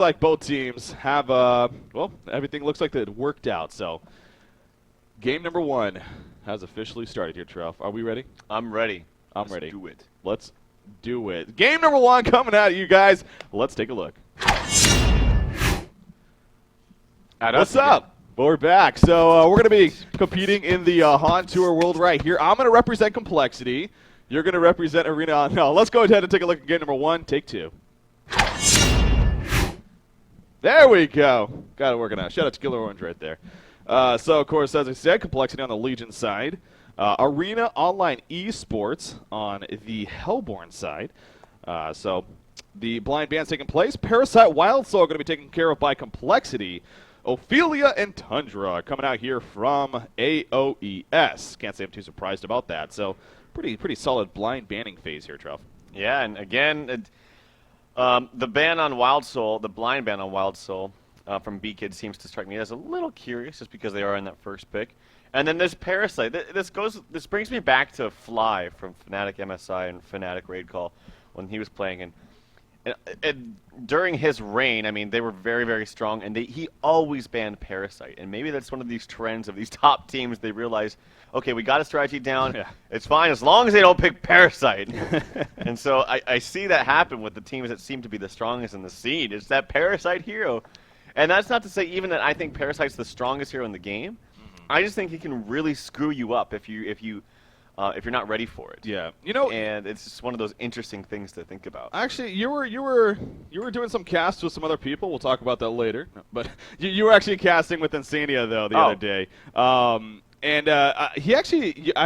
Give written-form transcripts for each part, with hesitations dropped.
like both teams have, well, everything looks like it worked out. So game number one has officially started here, Trev. Are we ready? I'm ready. I'm Let's ready. do it. Let's do it. Game number one coming at you guys. Let's take a look. What's up? Well, we're back. So we're going to be competing in the HoN Tour World right here. I'm going to represent Complexity. You're going to represent Arena. No, let's go ahead and take a look at game number one. Take two. There we go. Got it working out. Shout out to Killer Orange right there. So, of course, as I said, Complexity on the Legion side. Arena Online Esports on the Hellborn side. So the blind band's taking place. Parasite Wild Soul are going to be taken care of by Complexity. Ophelia and Tundra are coming out here from aoes. Can't say I'm too surprised about that. So pretty solid blind banning phase here, Trev. Yeah, and again, the ban on Wild Soul, the blind ban on Wild Soul from B-Kid seems to strike me as a little curious just because they are in that first pick. And then there's Parasite. This brings me back to Fly from Fnatic MSI and Fnatic Raid Call when he was playing. And during his reign, I mean, they were very, very strong, and he always banned Parasite. And maybe that's one of these trends of these top teams. They realize, okay, we got a strategy down. Yeah. It's fine as long as they don't pick Parasite. And so I see that happen with the teams that seem to be the strongest in the scene. It's that Parasite hero. And that's not to say even that I think Parasite's the strongest hero in the game. I just think he can really screw you up if you're not ready for it. Yeah, and it's just one of those interesting things to think about. Actually, you were doing some casts with some other people. We'll talk about that later. But you were actually casting with Insania though the other day. I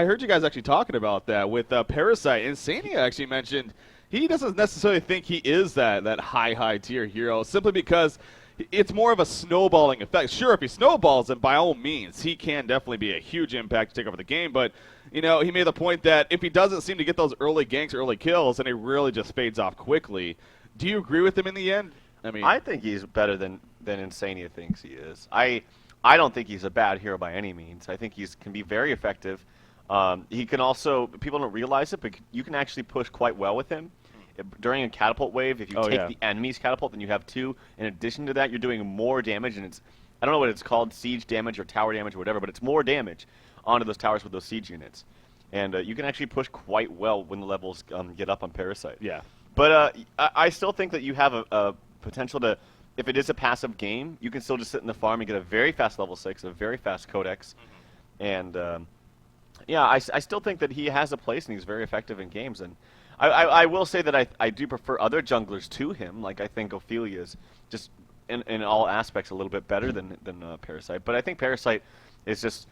heard you guys actually talking about that with Parasite. Insania actually mentioned he doesn't necessarily think he is that high tier hero simply because it's more of a snowballing effect. Sure, if he snowballs, then by all means, he can definitely be a huge impact to take over the game. But, he made the point that if he doesn't seem to get those early ganks, early kills, then he really just fades off quickly. Do you agree with him in the end? I think he's better than Insania thinks he is. I don't think he's a bad hero by any means. I think he can be very effective. He can also, people don't realize it, but you can actually push quite well with him. During a catapult wave, if you take the enemy's catapult, then you have two. In addition to that, you're doing more damage, and I don't know what it's called, siege damage or tower damage or whatever, but it's more damage onto those towers with those siege units. And you can actually push quite well when the levels get up on Parasite. Yeah. But I still think that you have a potential to, if it is a passive game, you can still just sit in the farm and get a very fast level 6, a very fast codex. And, I still think that he has a place, and he's very effective in games. And I will say that I do prefer other junglers to him. Like, I think Ophelia is just, in all aspects, a little bit better than Parasite. But I think Parasite is just,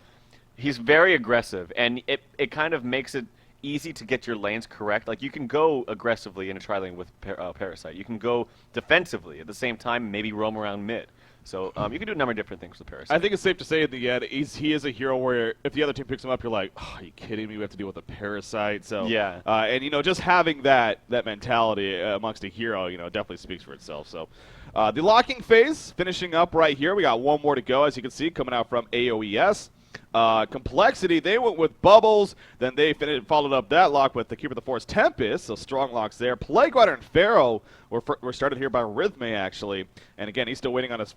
he's very aggressive, and it kind of makes it easy to get your lanes correct. Like, you can go aggressively in a tri-lane with Parasite. You can go defensively at the same time, maybe roam around mid. So you can do a number of different things with Parasite. I think it's safe to say at the end, he is a hero where if the other team picks him up, you're like, oh, are you kidding me? We have to deal with a Parasite. So yeah. And just having that mentality amongst a hero, definitely speaks for itself. So the locking phase finishing up right here. We got one more to go, as you can see, coming out from aoes. Complexity, they went with Bubbles, then they followed up that lock with the Keeper of the Forest Tempest, so strong locks there. Plague Rider and Pharaoh were started here by Rhythme, actually, and again, he's still waiting on his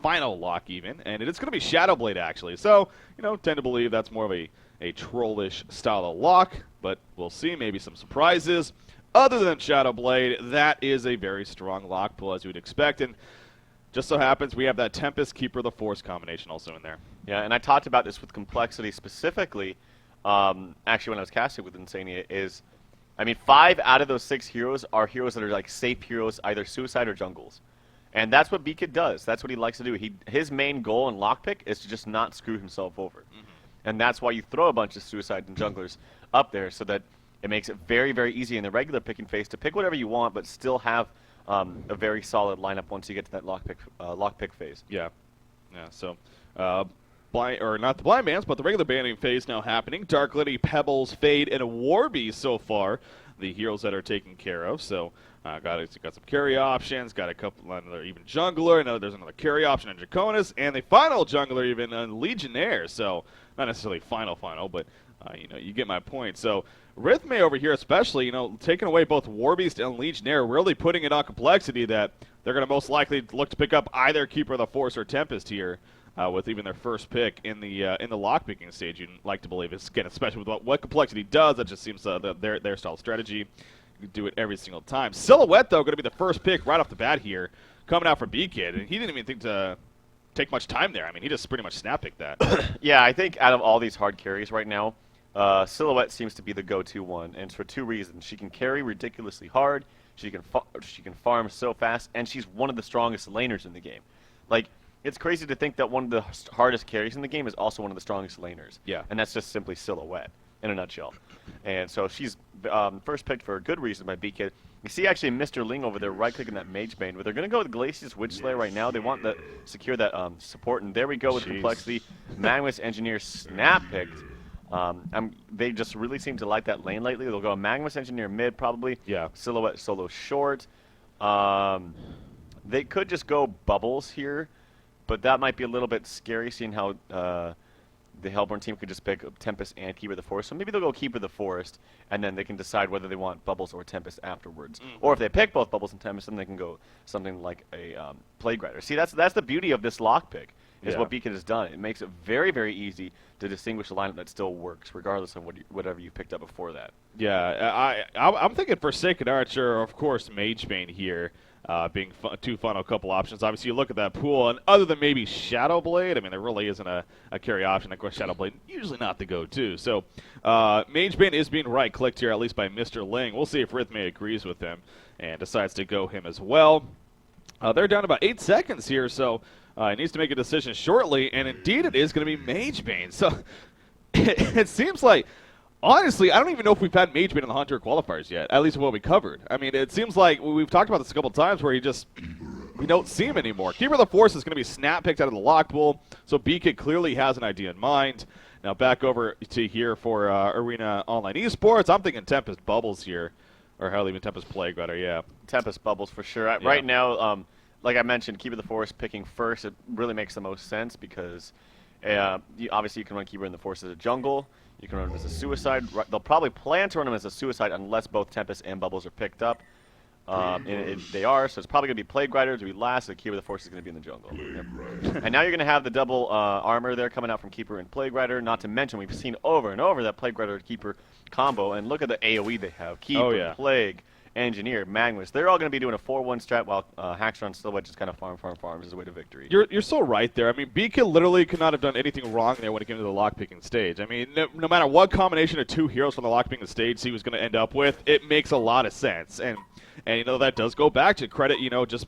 final lock even, and it's going to be Shadowblade, actually, so, tend to believe that's more of a trollish style of lock, but we'll see, maybe some surprises. Other than Shadowblade, that is a very strong lock pull, as you would expect, and just so happens we have that Tempest Keeper of the Force combination also in there. Yeah, and I talked about this with Complexity specifically, actually when I was casting with Insania, 5 out of those 6 heroes are heroes that are like safe heroes, either suicide or jungles. And that's what B-Kid does. That's what he likes to do. His main goal in lockpick is to just not screw himself over. And that's why you throw a bunch of suicides and junglers up there, so that it makes it very, very easy in the regular picking phase to pick whatever you want, but still have a very solid lineup once you get to that lockpick phase. Yeah. So, not the blind bans, but the regular banning phase now happening. Dark Lady, Pebbles, Fade, and Warby so far, the heroes that are taken care of. So, got some carry options, got a couple another even jungler. There's another carry option in Draconis, and the final jungler even Legionnaire. So, not necessarily final, but You get my point. So Rhythme over here especially, taking away both Warbeast and Legionnaire, really putting it on Complexity that they're going to most likely look to pick up either Keeper of the Force or Tempest here. With even their first pick in the lockpicking stage, you'd like to believe. It's, again, especially with what Complexity does, that just seems their style of strategy. You do it every single time. Silhouette, though, going to be the first pick right off the bat here, coming out from B-Kid, and he didn't even think to take much time there. I mean, he just pretty much snap-picked that. Yeah, I think out of all these hard carries right now, Silhouette seems to be the go-to one, and it's for two reasons. She can carry ridiculously hard, she can farm so fast, and she's one of the strongest laners in the game. Like, it's crazy to think that one of the hardest carries in the game is also one of the strongest laners. Yeah. And that's just simply Silhouette, in a nutshell. And so she's first picked for a good reason by B-Kid. You see actually Mr. Ling over there right-clicking that Mage Bane, but they're going to go with Glacius Witch Slayer right now. They want to secure that support, and there we go with Complexity. Magmus Engineer snap-picked. They just really seem to like that lane lately. They'll go Magmus Engineer mid probably. Yeah. Silhouette solo short. They could just go Bubbles here, but that might be a little bit scary, seeing how the Hellborn team could just pick Tempest and Keeper of the Forest. So maybe they'll go Keeper of the Forest, and then they can decide whether they want Bubbles or Tempest afterwards. Or if they pick both Bubbles and Tempest, then they can go something like a Plague Rider. See, that's the beauty of this lockpick, is what Beacon has done. It makes it very, very easy to distinguish a lineup that still works, regardless of whatever you picked up before that. Yeah, I'm thinking Forsaken Archer, of course, Mage Bane here. Being two final couple options. Obviously, you look at that pool, and other than maybe Shadow Blade, I mean, there really isn't a carry option. Of course, Shadow Blade usually not the go-to. So, Mage Bane is being right-clicked here, at least by Mr. Ling. We'll see if Rhythme agrees with him and decides to go him as well. They're down about 8 seconds here, so he needs to make a decision shortly, and indeed it is going to be Mage Bane. So, it seems like... Honestly, I don't even know if we've had Mage Bane in the Hunter qualifiers yet, at least what we covered. I mean, it seems like we've talked about this a couple times where we don't see him anymore. Keeper of the Force is going to be snap-picked out of the lock pool, so B-Kid clearly has an idea in mind. Now back over to here for Arena Online Esports. I'm thinking Tempest Bubbles here, or hell, even Tempest Plague, rather, yeah. Tempest Bubbles for sure. Yeah. Right now, like I mentioned, Keeper of the Force picking first, it really makes the most sense because obviously you can run Keeper in the Force as a jungle. You can run him as a suicide. They'll probably plan to run him as a suicide unless both Tempest and Bubbles are picked up. They are, so it's probably going to be Plague Rider to be last, so Keeper of the Force is going to be in the jungle. Yep. And now you're going to have the double armor there coming out from Keeper and Plague Rider. Not to mention, we've seen over and over that Plague Rider Keeper combo, and look at the AoE they have. Keeper, Plague, Engineer, Magmus. They're all going to be doing a 4-1 strat while Haxtron Silhouette just kind of farms his way to victory. You're so right there. I mean, B-Kid literally could not have done anything wrong there when it came to the lockpicking stage. I mean, no matter what combination of two heroes from the lockpicking stage he was going to end up with, it makes a lot of sense. And that does go back to credit, just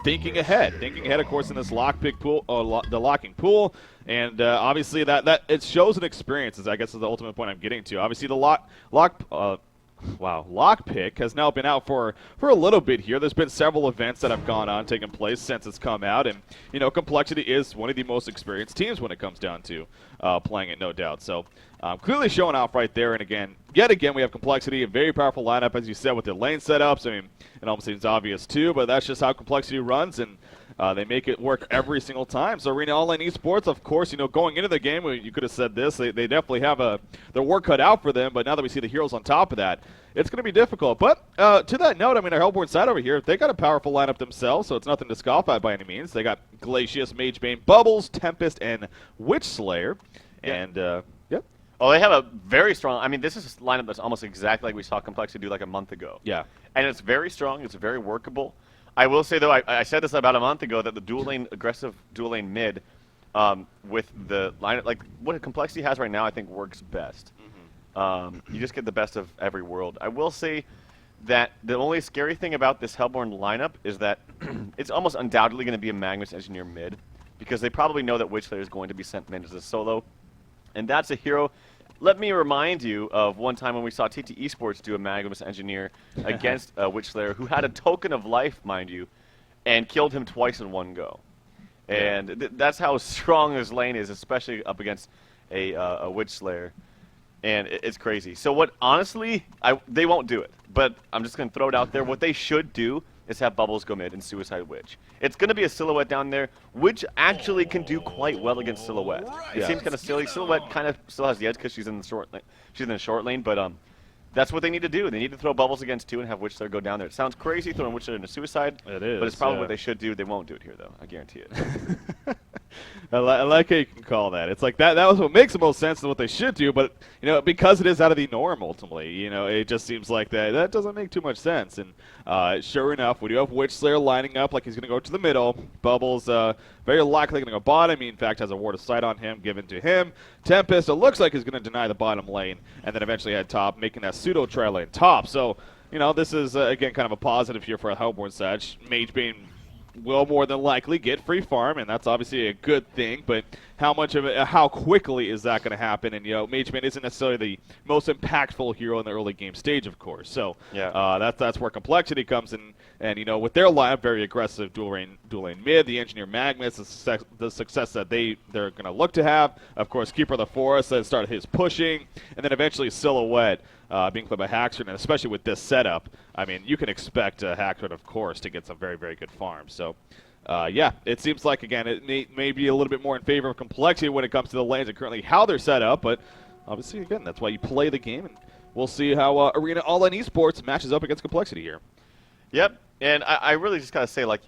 thinking ahead. Thinking ahead, of course, in this lockpick pool, the locking pool. And obviously that it shows an experience, I guess is the ultimate point I'm getting to. Obviously the lockpick has now been out for a little bit here. There's been several events that have taken place since it's come out, and Complexity is one of the most experienced teams when it comes down to playing it, no doubt. So clearly showing off right there, and yet again we have Complexity, a very powerful lineup, as you said, with the lane setups. I mean, it almost seems obvious too, but that's just how Complexity runs, and they make it work every single time. So Arena Online Esports, of course, going into the game, you could have said this, they definitely have their work cut out for them, but now that we see the heroes on top of that, it's going to be difficult. But to that note, I mean, our Hellborn side over here, they got a powerful lineup themselves, so it's nothing to scoff at by any means. They got Glacius, Mage Bane, Bubbles, Tempest, and Witch Slayer. And, yep. Oh, they have a very strong... I mean, this is a lineup that's almost exactly like we saw Complexity do like a month ago. Yeah. And it's very strong. It's very workable. I will say, though, I said this about a month ago, that the aggressive dual lane mid with the lineup, like what Complexity has right now, I think works best. You just get the best of every world. I will say that the only scary thing about this Hellborn lineup is that it's almost undoubtedly going to be a Magmus Engineer mid, because they probably know that Witch Slayer is going to be sent mid as a solo. And that's a hero. Let me remind you of one time when we saw TT Esports do a Magmus Engineer against Witch Slayer, who had a token of life, mind you, and killed him twice in one go. And that's how strong his lane is, especially up against a Witch Slayer. And it's crazy. So honestly, they won't do it. But I'm just going to throw it out there. What they should do is have Bubbles go mid and Suicide Witch. It's going to be a Silhouette down there, which actually can do quite well against Silhouette. It seems kind of silly. Silhouette kind of still has the edge because she's in the short lane. She's in the short lane, but that's what they need to do. They need to throw Bubbles against 2 and have Witchslayer go down there. It sounds crazy throwing Witchslayer into Suicide. It is, but it's probably what they should do. They won't do it here, though. I guarantee it. I like how you can call that. It's like that was what makes the most sense and what they should do, but because it is out of the norm ultimately, it just seems like that doesn't make too much sense. And sure enough, we do have Witchslayer lining up like he's going to go to the middle. Bubbles very likely going to go bottom. He in fact has a ward of sight on him given to him. Tempest, it looks like he's going to deny the bottom lane and then eventually head top, making that pseudo tri lane top. So this is again kind of a positive here for a Hellborn Satch. Magebane will more than likely get free farm, and that's obviously a good thing, but how quickly is that going to happen? And Magebane isn't necessarily the most impactful hero in the early game stage, of course. So yeah. That's where complexity comes in. And with their lineup, very aggressive dual lane mid, the Engineer Magnus, the success that they're going to look to have. Of course, Keeper of the Forest that started his pushing, and then eventually Silhouette being played by Haxorn, and especially with this setup, I mean, you can expect Haxorn, of course, to get some very, very good farms. So, yeah, it seems like, again, it may be a little bit more in favor of complexity when it comes to the lanes and currently how they're set up, but obviously, again, that's why you play the game, and we'll see how Arena All-In Esports matches up against complexity here. Yep, and I really just got to say, like,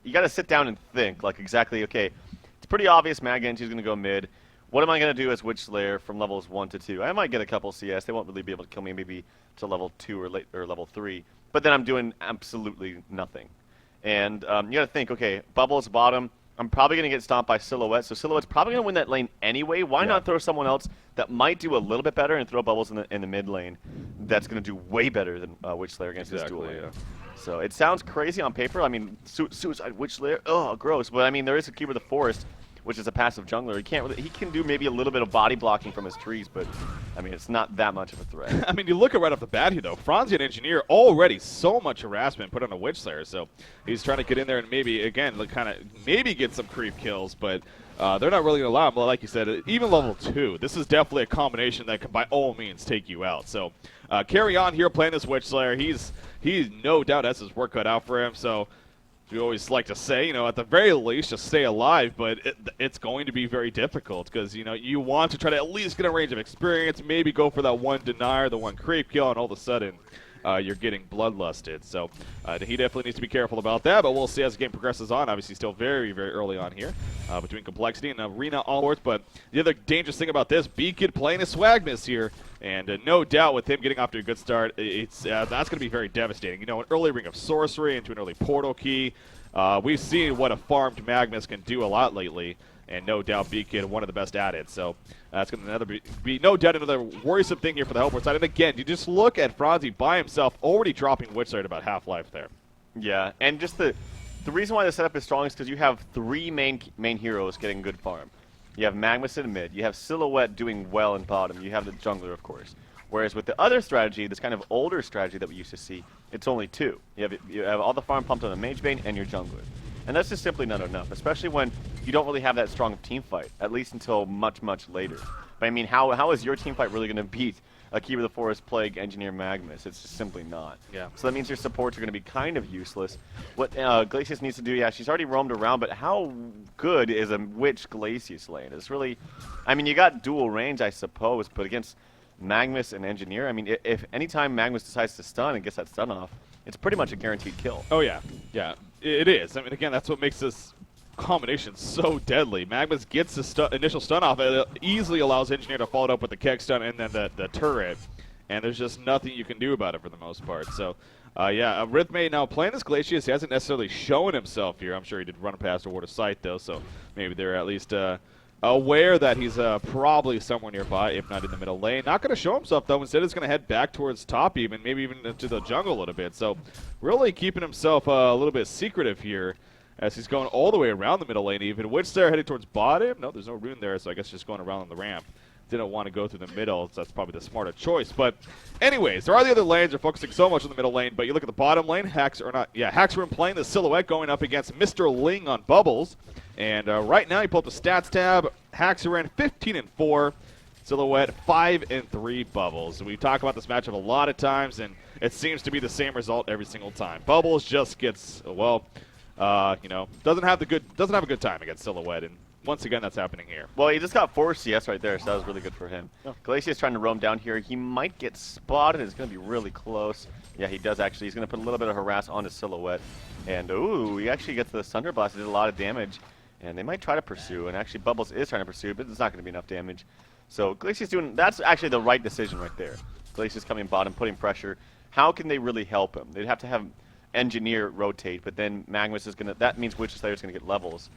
you got to sit down and think, like, exactly, okay, it's pretty obvious Mag Engi's going to go mid. What am I going to do as Witchslayer from levels 1 to 2? I might get a couple CS. They won't really be able to kill me maybe to level 2 or level 3. But then I'm doing absolutely nothing. And you got to think, okay, Bubbles bottom. I'm probably going to get stomped by Silhouette. So Silhouette's probably going to win that lane anyway. Why not throw someone else that might do a little bit better and throw Bubbles in the mid lane that's going to do way better than Witchslayer against this dual lane? Yeah. So it sounds crazy on paper. I mean, Suicide Witchslayer, oh, gross. But I mean, there is a Keeper of the Forest, which is a passive jungler. He can do maybe a little bit of body blocking from his trees, but I mean, it's not that much of a threat. I mean, you look at right off the bat here, though. Franzi and Engineer already so much harassment put on a Witchslayer, so he's trying to get in there and maybe, again, maybe get some creep kills, but they're not really going to allow him. But like you said, even level 2, this is definitely a combination that can by all means take you out. So carry on here playing this Witchslayer. He's no doubt has his work cut out for him, so we always like to say, at the very least, just stay alive, but it's going to be very difficult because, you want to try to at least get a range of experience, maybe go for that one denier, the one creep kill, and all of a sudden you're getting bloodlusted. So he definitely needs to be careful about that, but we'll see as the game progresses on. Obviously still very, very early on here between complexity and Arena All-Sports, but the other dangerous thing about this, B-Kid playing a Swagmas here, and no doubt with him getting off to a good start, that's going to be very devastating. An early Ring of Sorcery into an early Portal Key. We've seen what a farmed Magnus can do a lot lately, and no doubt B-Kid one of the best at it. So that's going to be no doubt another worrisome thing here for the Hellborn side. And again, you just look at Franzi by himself already dropping Witchslayer at about half-life there. Yeah, and just the reason why the setup is strong is because you have 3 main heroes getting good farm. You have Magnus in mid, you have Silhouette doing well in bottom, you have the jungler, of course. Whereas with the other strategy, this kind of older strategy that we used to see, it's only 2. You have all the farm pumped on the Magebane and your jungler. And that's just simply not enough, especially when you don't really have that strong team fight, at least until much, much later. But I mean, how is your team fight really going to beat a Keeper of the Forest, Plague, Engineer, Magnus? It's just simply not. Yeah. So that means your supports are going to be kind of useless. What Glacius needs to do, she's already roamed around, but how good is a Witch Glacius lane? It's really, I mean, you got dual range, I suppose, but against Magnus and Engineer, I mean, if anytime Magnus decides to stun and gets that stun off, it's pretty much a guaranteed kill. Oh, yeah. Yeah, it is. I mean, again, that's what makes this combination so deadly. Magnus gets the initial stun off. It easily allows Engineer to follow it up with the keg stun and then the turret, and there's just nothing you can do about it for the most part. So, yeah, Rhythmate now playing this Glacius. He hasn't necessarily shown himself here. I'm sure he did run past a ward of sight, though, so maybe they're at least aware that he's probably somewhere nearby, if not in the middle lane. Not going to show himself, though. Instead, he's going to head back towards top even, maybe even into the jungle a little bit. So really keeping himself a little bit secretive here as he's going all the way around the middle lane even. Witchslayer heading towards bottom. No, there's no rune there, so I guess just going around on the ramp. Didn't want to go through the middle, so that's probably the smarter choice. But anyways, there are the other lanes. They're focusing so much on the middle lane, but you look at the bottom lane, Haxorn playing the Silhouette going up against Mr. Ling on Bubbles. And right now, you pull up the stats tab. Haxorn 15-4, Silhouette 5-3 Bubbles. We talk about this matchup a lot of times, and it seems to be the same result every single time. Bubbles just gets, well, doesn't have a good time against Silhouette, and once again, that's happening here. Well, he just got 4 CS right there, so that was really good for him. Oh. Glacius trying to roam down here. He might get spotted. It's going to be really close. Yeah, he does actually. He's going to put a little bit of harass onto Silhouette. And, ooh, he actually gets the Thunder Blast. It did a lot of damage. And they might try to pursue. And actually, Bubbles is trying to pursue, but it's not going to be enough damage. So Glacius doing, that's actually the right decision right there. Glacius coming bottom, putting pressure. How can they really help him? They'd have to have Engineer rotate, but then Magnus is going to, that means Witch Slayer is going to get levels.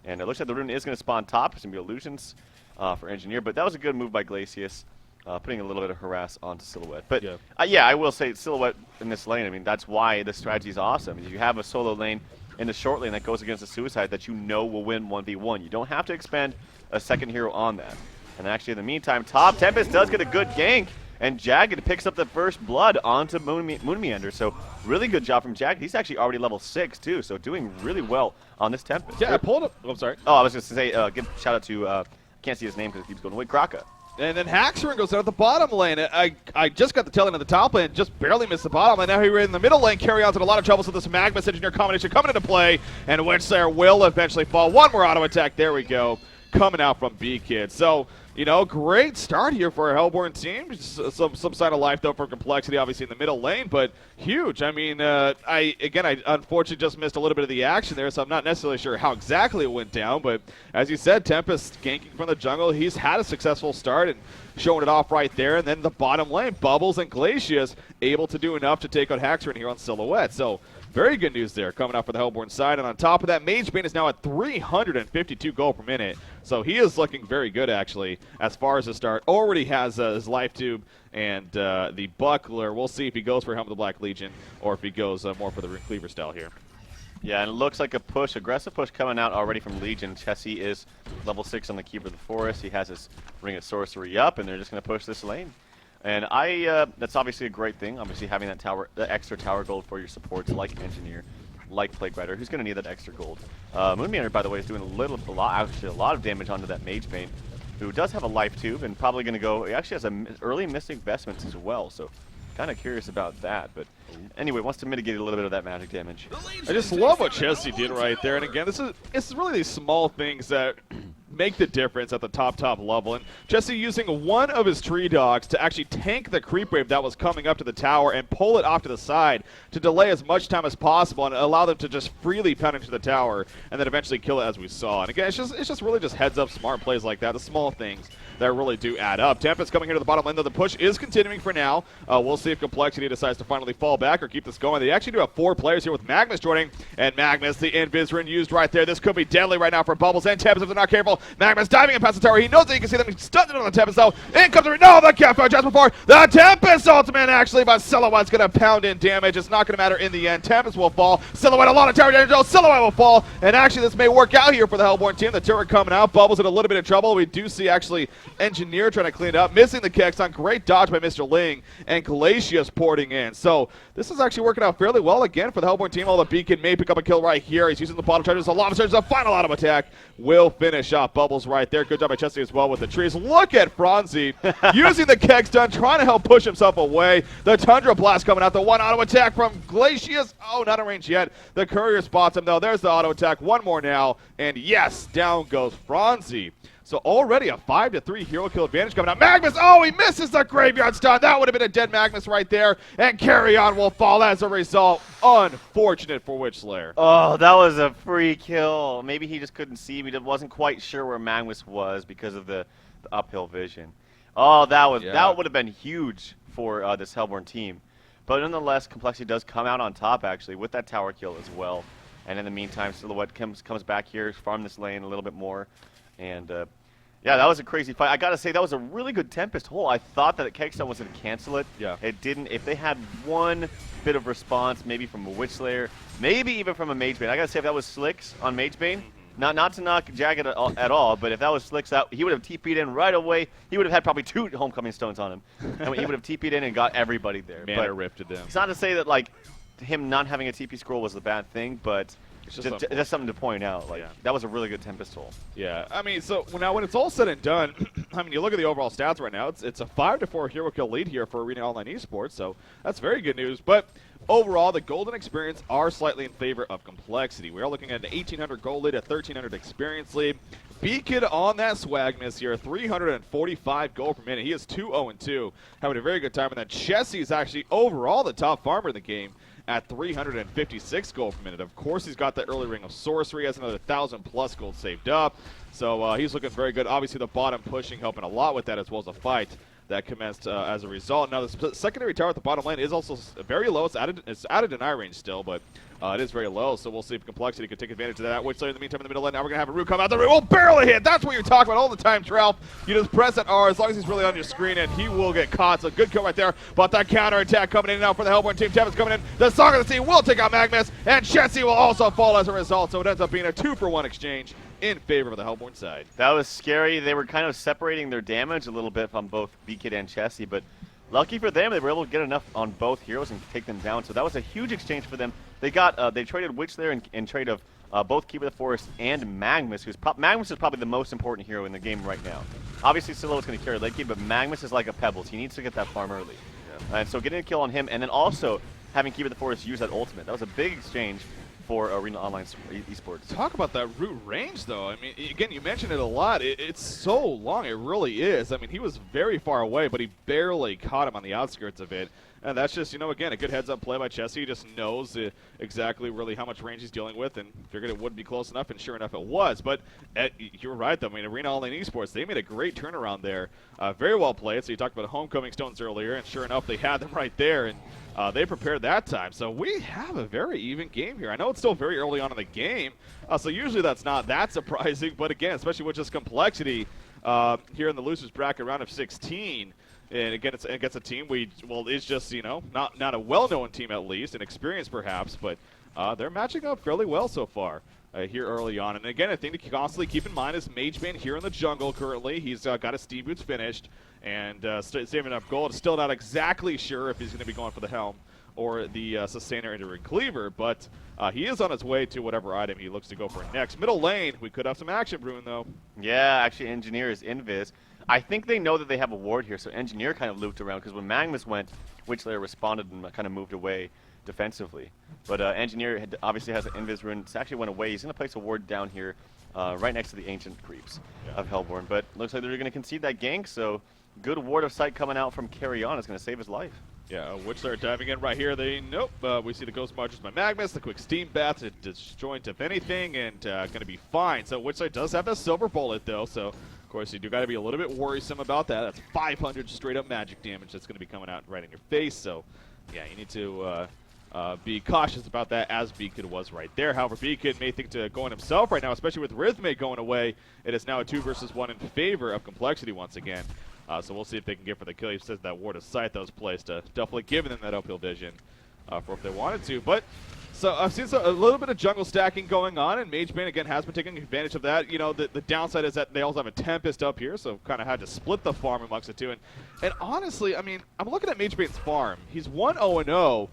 And it looks like the rune is going to spawn top. It's going to be illusions for Engineer. But that was a good move by Glacius, putting a little bit of harass onto Silhouette. But yeah, I will say Silhouette in this lane, I mean, that's why this strategy is awesome. You have a solo lane in the short lane that goes against a Suicide that you know will win 1v1. You don't have to expend a second hero on that. And actually, in the meantime, top Tempest does get a good gank. And Jagged picks up the first blood onto Moon Meander. So really good job from Jagged. He's actually already level 6 too, so doing really well on this Tempest. Yeah, I pulled up. Oh, I'm sorry. Oh, I was just going to say, give a shout out to, can't see his name because it keeps going away, Kraka. And then Haxorn goes out the bottom lane. I just got the tail end of the top lane, just barely missed the bottom lane. Now here in the middle lane, carry on to a lot of trouble. So this Magnus Engineer combination coming into play, and Witch Slayer will eventually fall. One more auto attack. There we go. Coming out from B-Kid. So, great start here for our Hellborn team. Some sign of life, though, for Complexity, obviously, in the middle lane, but huge. I mean, I unfortunately just missed a little bit of the action there, so I'm not necessarily sure how exactly it went down, but as you said, Tempest ganking from the jungle. He's had a successful start and showing it off right there, and then the bottom lane, Bubbles and Glacius able to do enough to take out Haxorn here on Silhouette. So, very good news there coming out for the Hellborn side. And on top of that, Magebane is now at 352 gold per minute. So he is looking very good, actually, as far as the start. Already has his Life Tube and the Buckler. We'll see if he goes for Helm of the Black Legion or if he goes more for the Rune Cleaver style here. Yeah, and it looks like a push, aggressive push coming out already from Legion. Chessie is level 6 on the Keeper of the Forest. He has his Ring of Sorcery up, and they're just going to push this lane. And that's obviously a great thing. Obviously, having that tower, the extra tower gold for your supports, like Engineer, like Plague Rider, who's going to need that extra gold. Moon Meander, by the way, is doing a lot of damage onto that Magebane, who does have a life tube and probably going to go. He actually has an early Mystic Vestments as well, so kind of curious about that. But anyway, wants to mitigate a little bit of that magic damage. I just love what Chessie did right there. And again, this is really these small things that make the difference at the top level. And Chessie using one of his tree dogs to actually tank the creep wave that was coming up to the tower and pull it off to the side to delay as much time as possible and allow them to just freely pound into the tower and then eventually kill it, as we saw. And again, it's just really just heads up smart plays like that, the small things that really do add up. Tempest coming here to the bottom lane, though the push is continuing for now. We'll see if Complexity decides to finally fall back or keep this going. They actually do have 4 players here with Magnus joining, and Magnus, the Invis rune used right there. This could be deadly right now for Bubbles and Tempest if they're not careful. Magnus diving in past the tower. He knows that you can see them. He's stunned on the Tempest, though. In comes the no, the campfire just before the Tempest ultimate, actually, but Silhouette's going to pound in damage. It's not going to matter in the end. Tempest will fall. Silhouette, a lot of tower damage. Oh, Silhouette will fall, and actually this may work out here for the Hellborn team. The turret coming out. Bubbles in a little bit of trouble. We do see, actually, Engineer trying to clean it up, missing the kicks on great dodge by Mr. Ling, and Glacius porting in. So this is actually working out fairly well again for the Hellborn team. Although Beacon may pick up a kill right here. He's using the bottom charges. A lot of charges. A final auto attack will finish off Bubbles right there. Good job by Chessie as well with the trees. Look at Franzi using the keg stun, trying to help push himself away. The Tundra Blast coming out. The one auto attack from Glacius. Oh, not in range yet. The Courier spots him though. There's the auto attack. One more now. And yes, down goes Franzi. So already a 5-3 hero kill advantage coming out. Magnus, oh, he misses the graveyard stun. That would have been a dead Magnus right there. And Carry On will fall as a result. Unfortunate for Witch Slayer. Oh, that was a free kill. Maybe he just couldn't see me. He wasn't quite sure where Magnus was because of the uphill vision. Oh, that would have been huge for this Hellborn team. But nonetheless, Complexity does come out on top, actually, with that tower kill as well. And in the meantime, Silhouette comes back here, farm this lane a little bit more. And, yeah, that was a crazy fight. I got to say, that was a really good Tempest hole. I thought that Kegstone was going to cancel it. Yeah. It didn't. If they had one bit of response, maybe from a Witch Slayer, maybe even from a Magebane. I got to say, if that was Slicks on Magebane, not to knock Jagged at all, but if that was Slicks out, he would have TP'd in right away. He would have had probably 2 Homecoming Stones on him. And he would have TP'd in and got everybody there. Mana rifted them. It's not to say that, like, him not having a TP scroll was a bad thing, but Just something to point out. Like that was a really good Tempest hole. Yeah, I mean, so now when it's all said and done, I mean, you look at the overall stats right now. It's a 5-4 hero kill lead here for Arena Online Esports, so that's very good news. But overall, the Golden Experience are slightly in favor of Complexity. We are looking at an 1,800 gold lead, a 1,300 experience lead. B-Kid on that swag miss here, 345 gold per minute. He is 2-0-2, having a very good time. And then Chessie is actually overall the top farmer in the game at 356 gold per minute. Of course, he's got the early ring of sorcery, has another 1,000+ gold saved up. So he's looking very good. Obviously, the bottom pushing helping a lot with that, as well as a fight that commenced as a result. Now, the secondary tower at the bottom lane is also very low. It's out of deny range still, but it is very low, so we'll see if Complexity can take advantage of that. Which in the meantime, in the middle lane, now we're going to have a Root come out the room. Oh, barely hit! That's what you're talking about all the time, Trelf. You just press that R as long as he's really on your screen, and he will get caught. So good kill right there. But that counter attack coming in now for the Hellborn team. Tempest coming in. The Song of the Sea will take out Magnus, and Chessie will also fall as a result. So it ends up being a 2-for-1 exchange in favor of the Hellborn side. That was scary. They were kind of separating their damage a little bit from both B-Kid and Chessie, but lucky for them, they were able to get enough on both heroes and take them down. So that was a huge exchange for them. They got they traded Witch there in trade of both Keeper of the Forest and Magnus. Magnus is probably the most important hero in the game right now. Obviously, Silo is going to carry late game, but Magnus is like a Pebbles. He needs to get that farm early. Yeah. And so getting a kill on him, and then also having Keeper of the Forest use that ultimate. That was a big exchange for Arena Online Esports. Talk about that root range, though. I mean, again, you mentioned it a lot. It's so long. It really is. I mean, he was very far away, but he barely caught him on the outskirts of it. And that's just, again, a good heads-up play by Chessie. He just knows exactly really how much range he's dealing with and figured it wouldn't be close enough, and sure enough it was. But you're right, though. I mean, Arena Online Esports, they made a great turnaround there. Very well played. So you talked about Homecoming Stones earlier, and sure enough, they had them right there. And they prepared that time. So we have a very even game here. I know it's still very early on in the game, so usually that's not that surprising. But again, especially with just Complexity here in the losers bracket round of 16, and again, it's against a team it's just not a well-known team at least, an experienced perhaps, but they're matching up fairly well so far. Here early on. And again, a thing to constantly keep in mind is Mageman here in the jungle currently. He's got his Steve Boots finished and saving enough gold. Still not exactly sure if he's going to be going for the Helm or the Sustainer into Ring Cleaver, but he is on his way to whatever item he looks to go for next. Middle lane, we could have some action brewing, though. Yeah, actually, Engineer is invis. I think they know that they have a ward here, so Engineer kind of looped around, because when Magnus went, Witchlayer responded and kind of moved away defensively. But Engineer obviously has an invis rune. It actually went away. He's going to place a ward down here right next to the Ancient Creeps of Hellborn. But looks like they're going to concede that gank, so good ward of sight coming out from Carry On is going to save his life. Yeah, Witchslayer diving in right here. Nope. We see the Ghost Marches by Magnus, the quick Steam Bath to disjoint if anything, and going to be fine. So Witchslayer does have the Silver Bullet, though, so of course you do got to be a little bit worrisome about that. That's 500 straight up magic damage that's going to be coming out right in your face. So yeah, you need to be cautious about that, as B-Kid was right there. However, B-Kid may think to go on himself right now, especially with Rhythmate going away. It is now a 2 versus 1 in favor of Complexity once again. So we'll see if they can get for the kill. He says that ward of sight that was placed, definitely giving them that uphill vision for if they wanted to. But so I've seen a little bit of jungle stacking going on, and Mageman again has been taking advantage of that. The downside is that they also have a Tempest up here, so kind of had to split the farm amongst the two. And honestly, I mean, I'm looking at Mageman's farm. He's 1-0-0.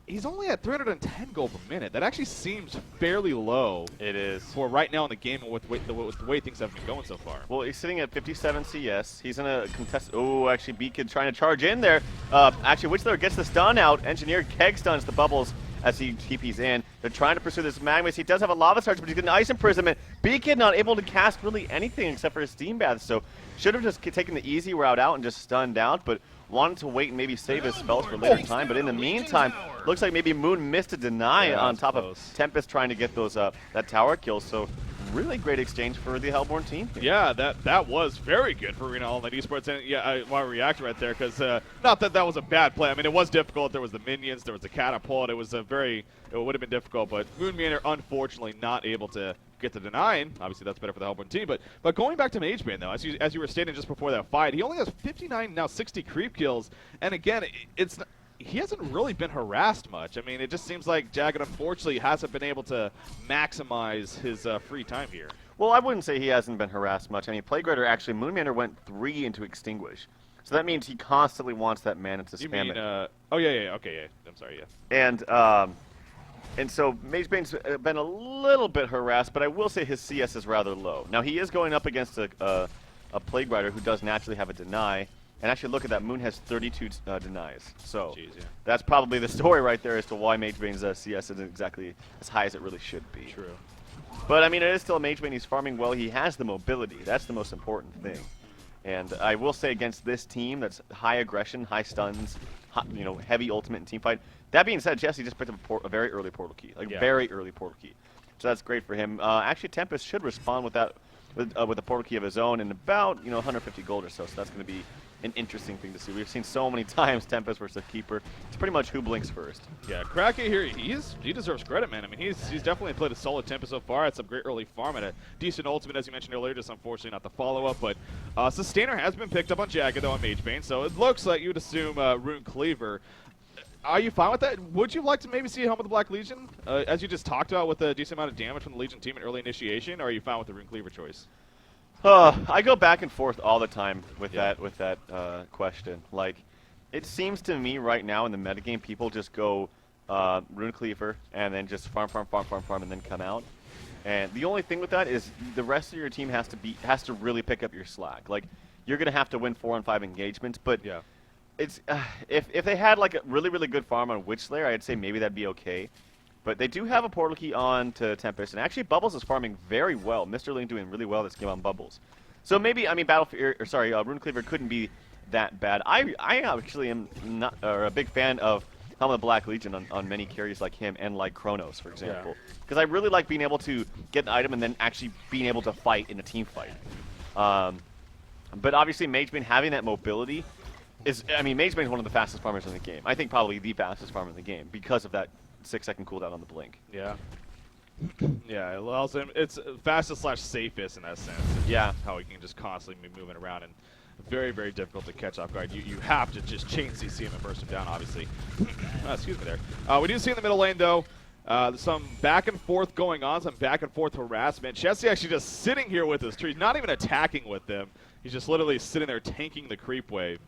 He's only at 310 gold per minute. That actually seems fairly low. It is. For right now in the game and with the way things have been going so far. Well, he's sitting at 57 CS. He's in a contest. Oh, actually, B-Kid trying to charge in there. Actually, Witchslayer gets the stun out. Engineer keg stuns the bubbles as he TP's in. They're trying to pursue this Magnus. He does have a Lava Charge, but he's getting Ice Imprisonment. B-Kid not able to cast really anything except for his Steam Bath, so should have just taken the easy route out and just stunned out, but wanted to wait and maybe save his spells for later time. But in the meantime, looks like maybe Moon missed a deny on top of Tempest trying to get those that tower kill. So really great exchange for the Hellborn team. Yeah, that was very good for Arena Online Esports. And yeah, I want to react right there because not that was a bad play. I mean, it was difficult. There was the minions, there was the catapult. It was it would have been difficult, but Moonman unfortunately not able to get the denying. Obviously, that's better for the Hellborn team. But going back to Mageman, though, as you were stating just before that fight, he only has 59, now 60 creep kills. And again, he hasn't really been harassed much. I mean, it just seems like Jagged, unfortunately, hasn't been able to maximize his free time here. Well, I wouldn't say he hasn't been harassed much. I mean, Plaguerider actually, Moonmander went 3 into Extinguish. So that means he constantly wants that mana to spam it. Oh, yeah, okay, yeah. I'm sorry, yeah. And And so Magebane's been a little bit harassed, but I will say his CS is rather low. Now he is going up against a Plague Rider who does naturally have a deny. And actually, look at that. Moon has 32 denies. So Jeez, yeah. that's probably the story right there as to why Magebane's CS isn't exactly as high as it really should be. True. But I mean, it is still a Magebane. He's farming well. He has the mobility. That's the most important thing. And I will say against this team that's high aggression, high stuns, heavy ultimate and team fight. That being said, Jesse just picked up a very early portal key, very early portal key. So that's great for him. Actually, Tempest should respond with that, with a portal key of his own in about 150 gold or so. So that's going to be an interesting thing to see. We've seen so many times Tempest versus Keeper. It's pretty much who blinks first. Yeah, Krake here, he deserves credit, man. I mean, he's definitely played a solid Tempest so far. Had some great early farm and a decent ultimate, as you mentioned earlier, just unfortunately not the follow-up. But Sustainer has been picked up on Jagged, though, on Magebane, so it looks like you would assume Rune Cleaver. Are you fine with that? Would you like to maybe see Helm of the Black Legion, as you just talked about, with a decent amount of damage from the Legion team in early initiation, or are you fine with the Rune Cleaver choice? I go back and forth all the time with that question. Like, it seems to me right now in the metagame, people just go Rune Cleaver and then just farm, and then come out. And the only thing with that is the rest of your team has to really pick up your slack. Like, you're gonna have to win 4-on-5 engagements, but yeah. It's if they had like a really good farm on Witch Slayer, I'd say maybe that'd be okay. But they do have a portal key on to Tempest, and actually Bubbles is farming very well. Mr. Ling doing really well this game on Bubbles. So maybe, I mean, Rune Cleaver couldn't be that bad. I actually am not a big fan of Helm of the Black Legion on many carries like him and like Kronos, for example. Because I really like being able to get an item and then actually being able to fight in a team fight. But obviously Magebane having that mobility Magebane is one of the fastest farmers in the game. I think probably the fastest farmer in the game because of that 6-second cooldown on the blink. Yeah. Yeah, it allows him. It's fastest / safest in that sense. Yeah. How he can just constantly be moving around and very, very difficult to catch off guard. You have to just chain CC him and burst him down, obviously. Excuse me there. We do see in the middle lane, though, some back and forth going on, some back and forth harassment. Jesse actually just sitting here with his trees, not even attacking with them. He's just literally sitting there tanking the creep wave.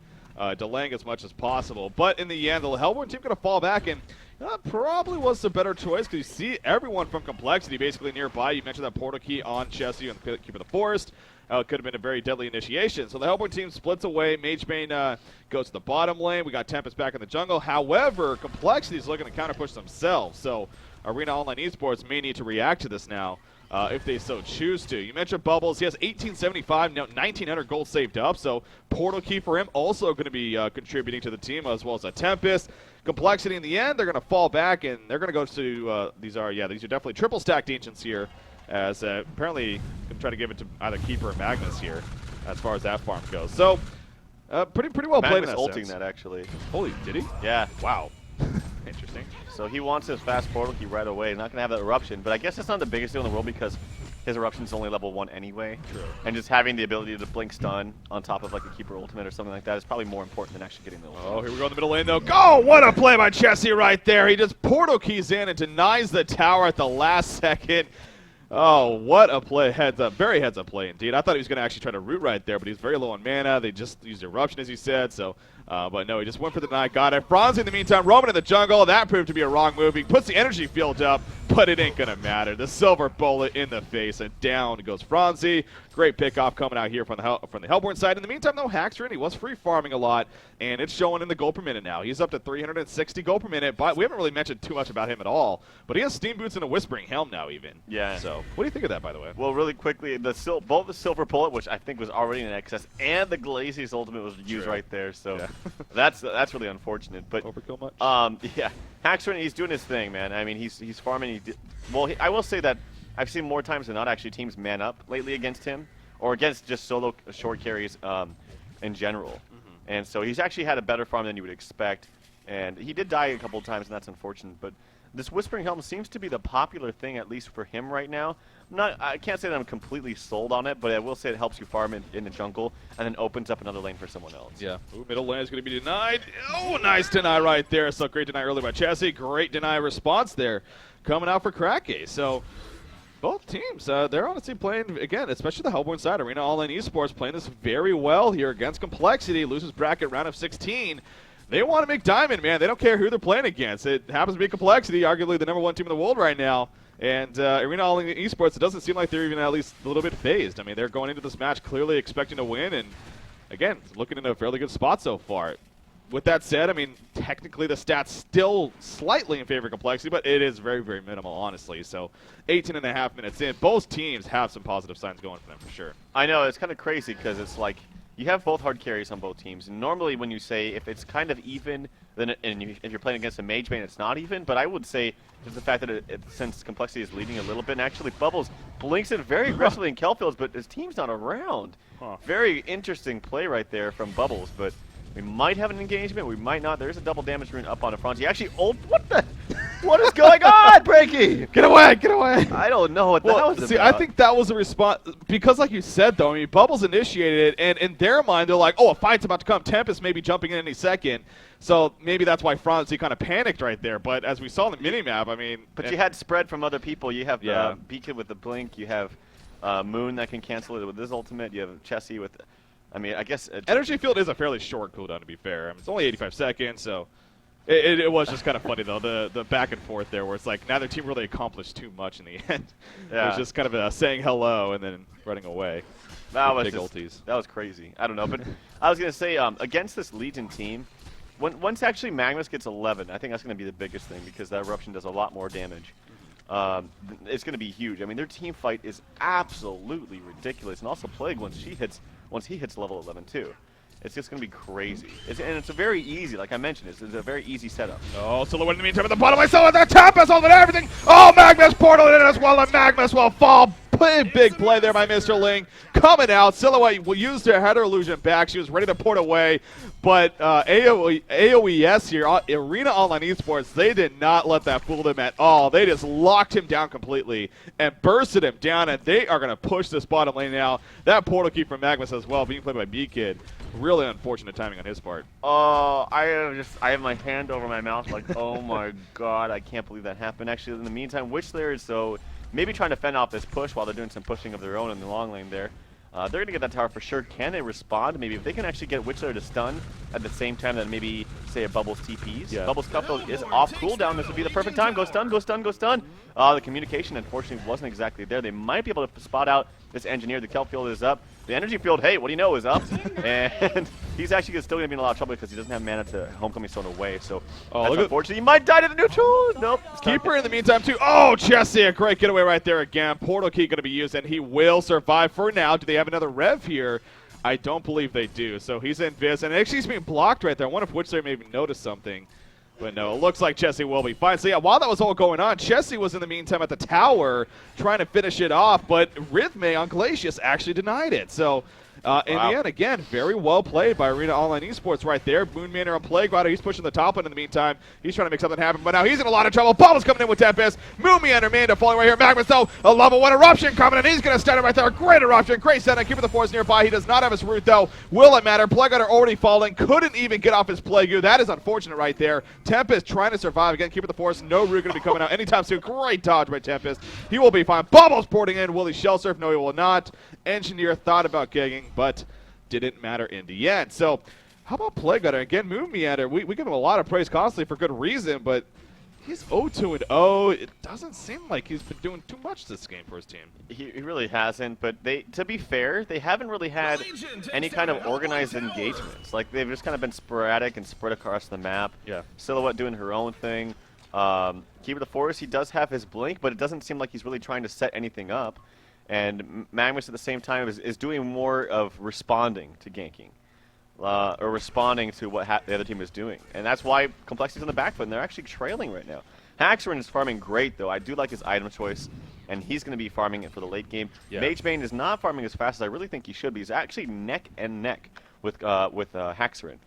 Delaying as much as possible. But in the end, the Hellborn team going to fall back, and that probably was the better choice because you see everyone from Complexity basically nearby. You mentioned that portal key on Chessie and the Keeper of the Forest. It could have been a very deadly initiation. So the Hellborn team splits away. Magebane goes to the bottom lane. We got Tempest back in the jungle. However, Complexity is looking to counter-push themselves. So Arena Online Esports may need to react to this now. If they so choose to. You mentioned Bubbles. He has 1875, now 1900 gold saved up, so portal key for him also going to be contributing to the team, as well as a Tempest. Complexity in the end, they're going to fall back, and they're going to go to, these are definitely triple stacked Ancients here, as apparently going to try to give it to either Keeper or Magnus here, as far as that farm goes. So, pretty well played in that ulting sense. that, actually. Holy, did he? Yeah. Wow. Interesting. So he wants his fast portal key right away. He's not going to have that eruption, but I guess it's not the biggest deal in the world because his eruption's only level 1 anyway. True. And just having the ability to blink stun on top of like a Keeper ultimate or something like that is probably more important than actually getting the ultimate. Oh, here we go in the middle lane though. Go! What a play by Chessie right there. He just portal keys in and denies the tower at the last second. Oh, what a play. Heads up. Very heads up play indeed. I thought he was going to actually try to root right there, but he's very low on mana. They just used eruption, as he said, so... but no, he just went for the deny, got it. Franz in the meantime, roaming in the jungle. That proved to be a wrong move. He puts the energy field up, but it ain't going to matter. The silver bullet in the face, and down goes Franzi. Great pickoff coming out here from the Hellborn side. In the meantime, though, Haxrin, he was free farming a lot, and it's showing in the gold per minute now. He's up to 360 gold per minute, but we haven't really mentioned too much about him at all. But he has Steam Boots and a Whispering Helm now, even. Yeah. So, what do you think of that, by the way? Well, really quickly, both the silver bullet, which I think was already in excess, and the Glacius ultimate was used right there. So yeah. that's really unfortunate. But overkill much? Yeah, Haxrin, he's doing his thing, man. I mean, he's farming. I will say that I've seen more times than not actually teams man up lately against him, or against just solo short carries in general. Mm-hmm. And so he's actually had a better farm than you would expect. And he did die a couple of times, and that's unfortunate. But this Whispering Helm seems to be the popular thing, at least for him right now. I can't say that I'm completely sold on it, but I will say it helps you farm in the jungle and then opens up another lane for someone else. Yeah. Ooh, middle lane is going to be denied. Oh, nice deny right there. So great deny early by Chessie. Great deny response there coming out for Krake. So both teams, they're honestly playing, again, especially the Hellborn side. Arena Online Esports playing this very well here against Complexity. Loses bracket round of 16. They want to make diamond, man. They don't care who they're playing against. It happens to be Complexity, arguably the #1 team in the world right now. And Arena All Esports, it doesn't seem like they're even at least a little bit phased. I mean, they're going into this match clearly expecting to win, and again, looking in a fairly good spot so far. With that said, I mean, technically the stats still slightly in favor of Complexity, but it is very, very minimal, honestly. So 18.5 minutes in, both teams have some positive signs going for them for sure. I know, it's kind of crazy because it's like you have both hard carries on both teams. And normally when you say if it's kind of even, then if you're playing against a mage bane, it's not even. But I would say just the fact that since Complexity is leading a little bit, and actually Bubbles blinks it very aggressively in Kelfields, but his team's not around. Very interesting play right there from Bubbles, but we might have an engagement, we might not. There's a double damage rune up on the front. He actually what is going on, Breaky? Get away, get away! I don't know what that was see, about. I think that was a response, because like you said, though, I mean, Bubbles initiated it, and in their mind, they're like, oh, a fight's about to come. Tempest may be jumping in any second. So maybe that's why Franzi kind of panicked right there. But as we saw in the minimap, I mean... But you had spread from other people. You have Beacon with the blink. You have Moon that can cancel it with his ultimate. You have Chessie with... I mean, I guess... Energy Field is a fairly short cooldown, to be fair. I mean, it's only 85 seconds, so... It was just kind of funny, though, the back and forth there, where it's like neither team really accomplished too much in the end. It was just kind of saying hello and then running away. That was big ultis. That was crazy. I don't know, but I was going to say, against this Legion team, once actually Magnus gets 11, I think that's going to be the biggest thing, because that Eruption does a lot more damage. It's going to be huge. I mean, their team fight is absolutely ridiculous, and also Plague once he hits level 11 too. It's just going to be crazy. And it's a very easy, like I mentioned, it's a very easy setup. Oh, Silhouette in the meantime at the bottom. I saw that Tempest over everything. Oh, Magnus portal in as well, and Magnus will fall. Big play there by Mr. Ling. Coming out, Silhouette will use their header illusion back. She was ready to port away, but aoes here, Arena Online Esports, they did not let that fool them at all. They just locked him down completely and bursted him down, and they are going to push this bottom lane now. That portal key from Magnus as well, being played by B-Kid. Really unfortunate timing on his part. Oh, I have my hand over my mouth like, oh my god, I can't believe that happened. Actually, in the meantime, Witchslayer is so maybe trying to fend off this push while they're doing some pushing of their own in the long lane there. They're going to get that tower for sure. Can they respond? Maybe if they can actually get Witchslayer to stun at the same time that maybe, say, a Bubbles TPs. Yeah. Bubbles couple is off cooldown. This would be the perfect time. Go stun, go stun, go stun. The communication, unfortunately, wasn't exactly there. They might be able to spot out this engineer. The kelp field is up. The energy field, hey, what do you know, is up. And he's actually still going to be in a lot of trouble because he doesn't have mana to Homecoming Stone away. So that's unfortunate. He might die to the neutral. Nope. Keeper in the meantime, too. Oh, Chessie, a great getaway right there again. Portal key going to be used, and he will survive for now. Do they have another rev here? I don't believe they do. So he's in Viz, and actually he's being blocked right there. I wonder if Witchslayer maybe noticed something. But no, it looks like Chessie will be fine. So yeah, while that was all going on, Chessie was in the meantime at the tower trying to finish it off, but Rhythme on Glacius actually denied it. So in the end, again, very well played by Arena Online Esports right there. Moonmanor on Plague Rider, he's pushing the top one in the meantime. He's trying to make something happen, but now he's in a lot of trouble. Bubbles coming in with Tempest. Moonmanor, Manda falling right here. Magnus, though, a level 1 Eruption coming, and he's going to stand it right there. Great Eruption, great setting. Keeper the Force nearby. He does not have his root, though. Will it matter? Plague Rider already falling. Couldn't even get off his Plague. That is unfortunate right there. Tempest trying to survive. Again, Keeper the Force. No root going to be coming out anytime soon. Great dodge by Tempest. He will be fine. Bubbles porting in. Will he shell surf? No, he will not. Engineer thought about gigging, but didn't matter in the end. So how about Plague Rider? Again, Moon Meander. We give him a lot of praise constantly for good reason, but he's 0-2-0. It doesn't seem like he's been doing too much this game for his team. He really hasn't, but to be fair, they haven't really had any kind of organized engagements. Like, they've just kind of been sporadic and spread across the map. Yeah. Silhouette doing her own thing. Keeper the Forest, he does have his blink, but it doesn't seem like he's really trying to set anything up. And Magnus at the same time is doing more of responding to ganking. Or responding to what the other team is doing. And that's why Complexity's on the back foot, and they're actually trailing right now. Haxorin is farming great, though. I do like his item choice, and he's going to be farming it for the late game. Yeah. Magebane is not farming as fast as I really think he should be. He's actually neck and neck with Haxorin.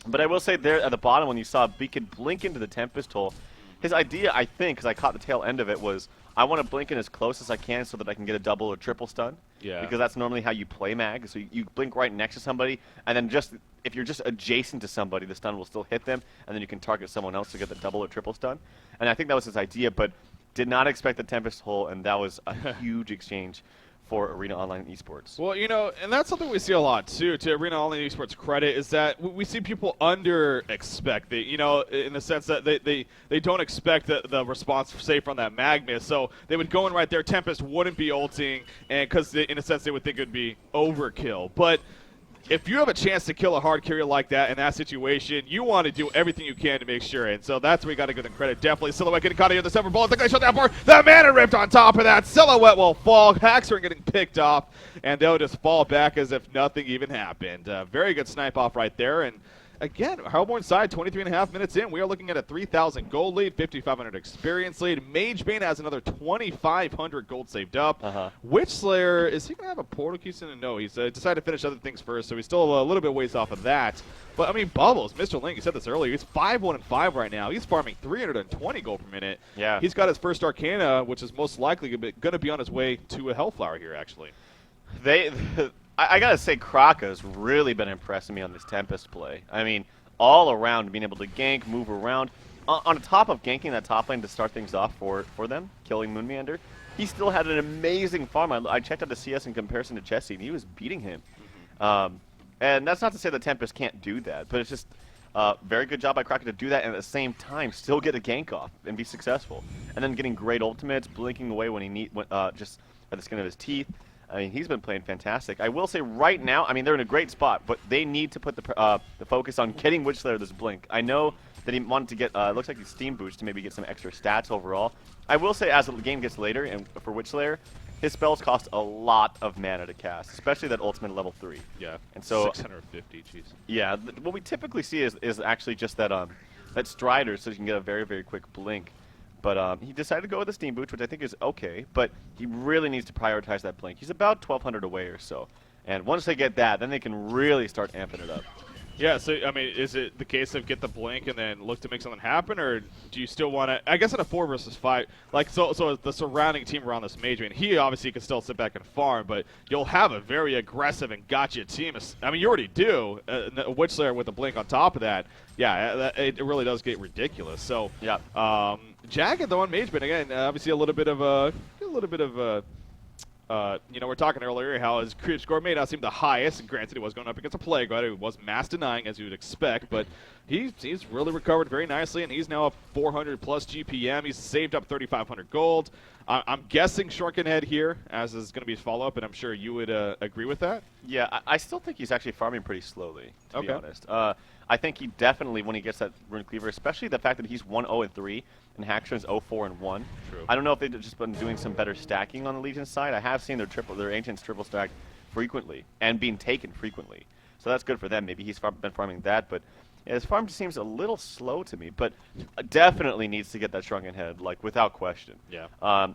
But I will say there at the bottom, when you saw Beacon blink into the Tempest hole, his idea, I think, because I caught the tail end of it, was I want to blink in as close as I can so that I can get a double or triple stun. Yeah. Because that's normally how you play mag. So you blink right next to somebody, and then just if you're just adjacent to somebody, the stun will still hit them, and then you can target someone else to get the double or triple stun. And I think that was his idea, but did not expect the Tempest hole, and that was a huge exchange for Arena Online Esports. Well, and that's something we see a lot too. To Arena Online Esports credit, is that we see people under-expect it. In the sense that they don't expect the response, say, from that Magnus. So they would go in right there. Tempest wouldn't be ulting, and because in a sense they would think it would be overkill. But if you have a chance to kill a hard carrier like that in that situation, you want to do everything you can to make sure. And so that's where we got to give them credit. Definitely Silhouette getting caught here in the silver bullet. I think they shot that bar. The mana ripped on top of that. Silhouette will fall. Haxor getting picked off, and they'll just fall back as if nothing even happened. Very good snipe off right there. And again, Hellborn side, 23.5 minutes in. We are looking at a 3,000 gold lead, 5,500 experience lead. Magebane has another 2,500 gold saved up. Witchslayer, is he going to have a portal key soon? No, he's decided to finish other things first, so he's still a little bit ways off of that. But, I mean, Bubbles, Mr. Link, you said this earlier, he's 5-1-5 right now. He's farming 320 gold per minute. Yeah. He's got his first Arcana, which is most likely going to be on his way to a Hellflower here, actually. I gotta say, Kraka's really been impressing me on this Tempest play. I mean, all around, being able to gank, move around. On top of ganking that top lane to start things off for them, killing Moonmeander, he still had an amazing farm. I checked out the CS in comparison to Chessie, and he was beating him. And that's not to say the Tempest can't do that, but it's just very good job by Kraka to do that and at the same time still get a gank off and be successful. And then getting great ultimates, blinking away when he just at the skin of his teeth. I mean, he's been playing fantastic. I will say right now, I mean, they're in a great spot, but they need to put the focus on getting Witchslayer this blink. I know that he wanted to get, looks like a Steam boost to maybe get some extra stats overall. I will say as the game gets later, and for Witchslayer, his spells cost a lot of mana to cast, especially that ultimate level 3. Yeah, and so 650, jeez. Yeah, what we typically see is actually just that that Strider, so you can get a very, very quick blink. But he decided to go with the Steam Boots, which I think is okay, but he really needs to prioritize that blink. He's about 1,200 away or so. And once they get that, then they can really start amping it up. Yeah, so, I mean, is it the case of get the blink and then look to make something happen, or do you still want to, I guess in a 4 versus 5, like, so the surrounding team around this Mage, and he obviously can still sit back and farm, but you'll have a very aggressive and gotcha team. I mean, you already do, a Witchslayer with a blink on top of that. Yeah, it really does get ridiculous. So, yeah. Jagged, though, on Magebane, again, obviously a little bit of a, we're talking earlier how his creep score may not seem the highest, and granted, he was going up against a Plague Rider who was mass denying, as you would expect, but he's really recovered very nicely, and he's now up 400 plus GPM. He's saved up 3,500 gold. I'm guessing Shrunken Head here, as is going to be his follow-up, and I'm sure you would agree with that. Yeah, I still think he's actually farming pretty slowly, to be honest. I think he definitely, when he gets that Rune Cleaver, especially the fact that he's 1-0-3 and Haxor's 0-4-1. True. I don't know if they've just been doing some better stacking on the Legion side. I have seen their Ancients triple stacked frequently and being taken frequently. So that's good for them. Maybe he's been farming that, but yeah, his farm just seems a little slow to me, but definitely needs to get that Shrunken Head, like, without question. Yeah.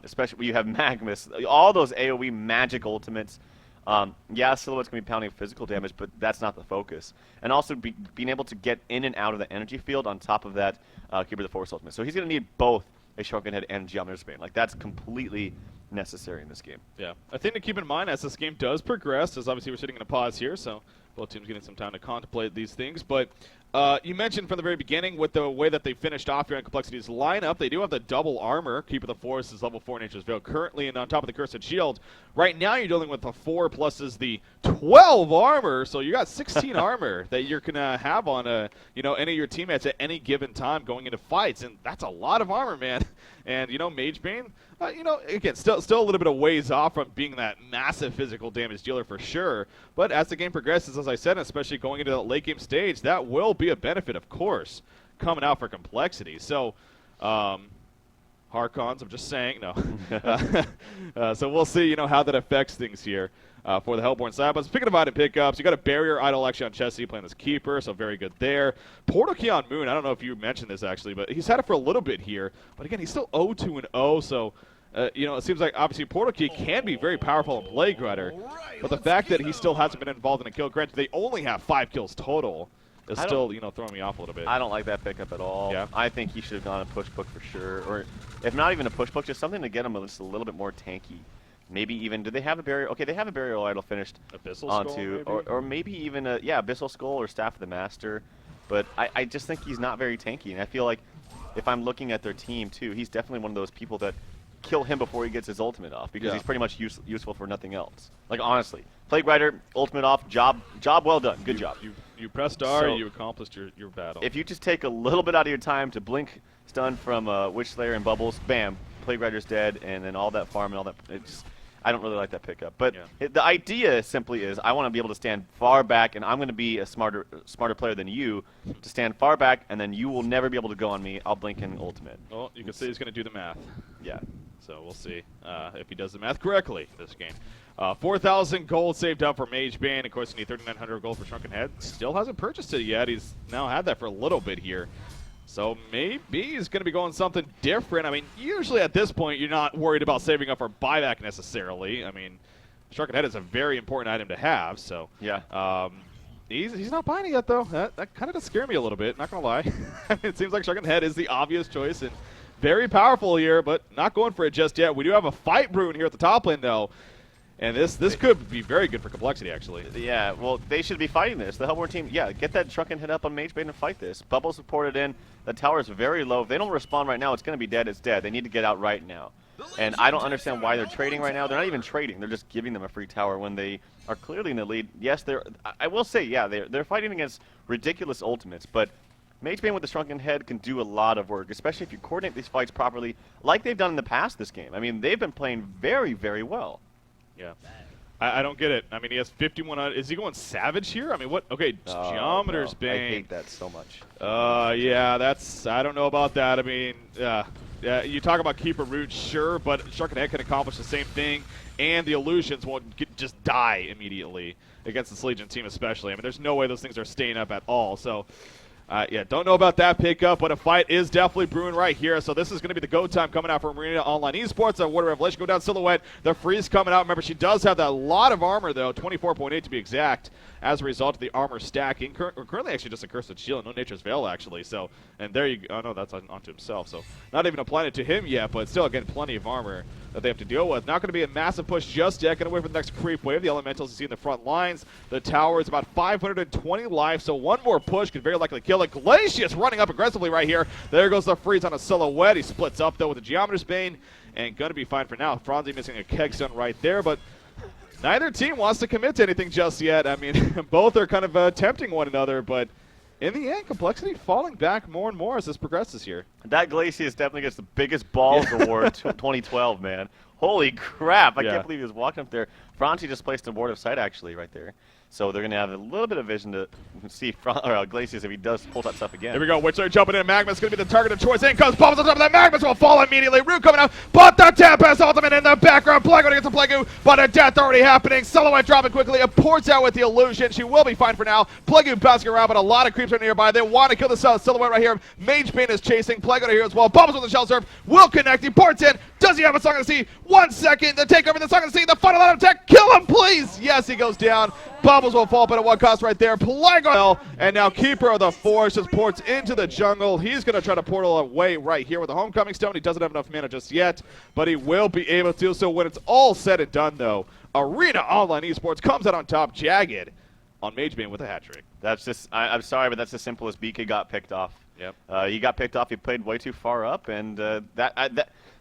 Especially when you have Magnus, all those AoE magic ultimates. Yeah, Silhouette's going to be pounding physical damage, but that's not the focus. And also being able to get in and out of the energy field on top of that Keeper of the Forest ultimate. So he's going to need both a Shrunken Head and Geometer's Bane. Like, that's completely necessary in this game. Yeah. A thing to keep in mind as this game does progress, as obviously we're sitting in a pause here, so both teams getting some time to contemplate these things. But you mentioned from the very beginning with the way that they finished off here on Complexity's lineup, they do have the double armor. Keeper of the Forest is level 4 in Nature's Veil currently, and on top of the Cursed Shield. Right now you're dealing with the 4 plus is the 12 armor, so you got 16 armor that you're going to have on any of your teammates at any given time going into fights, and that's a lot of armor, man. And, Magebane, again, still a little bit of ways off from being that massive physical damage dealer for sure. But as the game progresses, as I said, especially going into that late game stage, that will be a benefit, of course, coming out for Complexity. So, Harkons, I'm just saying, no. So we'll see, how that affects things here for the Hellborn side. But speaking of item pickups, you got a Barrier Idol actually on Chessie playing this Keeper, so very good there. Portal Key on Moon, I don't know if you mentioned this actually, but he's had it for a little bit here. But again, he's still 0-2-0, so it seems like obviously Portal Key can be very powerful in Plague Rider. But the fact that he still hasn't been involved in a kill, granted they only have 5 kills total, is still, throwing me off a little bit. I don't like that pickup at all. Yeah. I think he should have gone a push book for sure. Or if not even a push book, just something to get him just a little bit more tanky. Maybe even, do they have a barrier? Okay, they have a burial idol finished Abyssal onto, Skull, or maybe even a, Abyssal Skull or Staff of the Master. But I just think he's not very tanky, and I feel like if I'm looking at their team too, he's definitely one of those people that kill him before he gets his ultimate off because Yeah. he's pretty much useful for nothing else. Like, honestly. Plague Rider, ultimate off, job well done. Good job. You pressed R, So, you accomplished your battle. If you just take a little bit out of your time to blink stun from Witch Slayer and Bubbles, bam, Plague Rider's dead, and then all that farm and all that. I don't really like that pickup. But the idea simply is I want to be able to stand far back, and I'm going to be a smarter player than you to stand far back, and then you will never be able to go on me. I'll blink in ultimate. Well, you can see he's going to do the math. Yeah. So we'll see if he does the math correctly this game. 4,000 gold saved up for Mage Bane. Of course, you need 3,900 gold for Shrunken Head. Still hasn't purchased it yet. He's now had that for a little bit here. So maybe he's going to be going something different. I mean, usually at this point, you're not worried about saving up for buyback necessarily. I mean, Shrunken Head is a very important item to have. So yeah. He's not buying it yet, though. That kind of does scare me a little bit, not going to lie. I mean, it seems like Shrunken Head is the obvious choice and very powerful here, but not going for it just yet. We do have a fight brewing here at the top lane, though. And this could be very good for Complexity, actually. Yeah, well, they should be fighting this. The Hellborn team, yeah, get that Shrunken Head up on Mage Bane and fight this. Bubbles supported in. The tower is very low. If they don't respond right now, it's going to be dead. It's dead. They need to get out right now. And I don't understand why they're trading right now. They're not even trading. They're just giving them a free tower when they are clearly in the lead. Yes, I will say, yeah, they're fighting against ridiculous ultimates, but Mage Bane with the Shrunken Head can do a lot of work, especially if you coordinate these fights properly, like they've done in the past this game. I mean, they've been playing very, very well. Yeah. I don't get it. I mean, he has 51 on. Is he going Savage here? I mean, what? Okay, Geometer's Bane. I hate that so much. Yeah, that's. I don't know about that. I mean, yeah, you talk about Keeper Root, sure, but Shrunken Head can accomplish the same thing, and the Illusions won't just die immediately against this Legion team, especially. I mean, there's no way those things are staying up at all. So. Yeah, don't know about that pickup, but a fight is definitely brewing right here. So this is going to be the go time coming out from Arena Online Esports. Water Revelation go down Silhouette. The freeze coming out. Remember, she does have that lot of armor, though, 24.8 to be exact, as a result of the armor stacking. Currently, actually, just a Cursed Shield, no Nature's Veil, actually. So, and there you go. Oh, no, that's onto himself. So, not even applying it to him yet, but still, again, plenty of armor that they have to deal with. Not going to be a massive push just yet. Going to wait for the next creep wave. The Elementals you see in the front lines. The tower is about 520 life, so one more push could very likely kill it. Glacius running up aggressively right here. There goes the freeze on a Silhouette. He splits up, though, with the Geometer's Bane, and going to be fine for now. Franzi missing a Keg Stun right there, but neither team wants to commit to anything just yet. I mean, both are kind of tempting one another, but in the end, Complexity falling back more and more as this progresses here. That Glacius definitely gets the biggest balls award 2012, man. Holy crap, I can't believe he was walking up there. Franzi just placed a ward of sight, actually, right there. So they're going to have a little bit of vision to see Glacius if he does pull that stuff again. Here we go. Witcher jumping in. Magma's going to be the target of choice. In comes Bubbles on top of that. Magma's will fall immediately. Root coming out. But the Tempest ultimate in the background. Plague against the Plague, but a death already happening. Silhouette dropping quickly. It ports out with the illusion. She will be fine for now. Plague bouncing around, but a lot of creeps are nearby. They want to kill the Silhouette right here. Mage Bane is chasing. Plague here as well. Bubbles with the Shell Surf. Will connect. He ports in. Does he have a Song of the Sea? 1 second. The takeover. The Song of the Sea. The final line of attack. Kill him, please. Yes, he goes down. Bubbles will fall, but at what cost right there? Plague, and now Keeper of the Forest just ports into the jungle. He's going to try to portal away right here with the Homecoming Stone. He doesn't have enough mana just yet, but he will be able to. So when it's all said and done, though, Arena Online Esports comes out on top, Jagged, on Mage Bane with a hat trick. That's just, I'm sorry, but that's as simple as BK got picked off. Yep. He got picked off. He played way too far up, and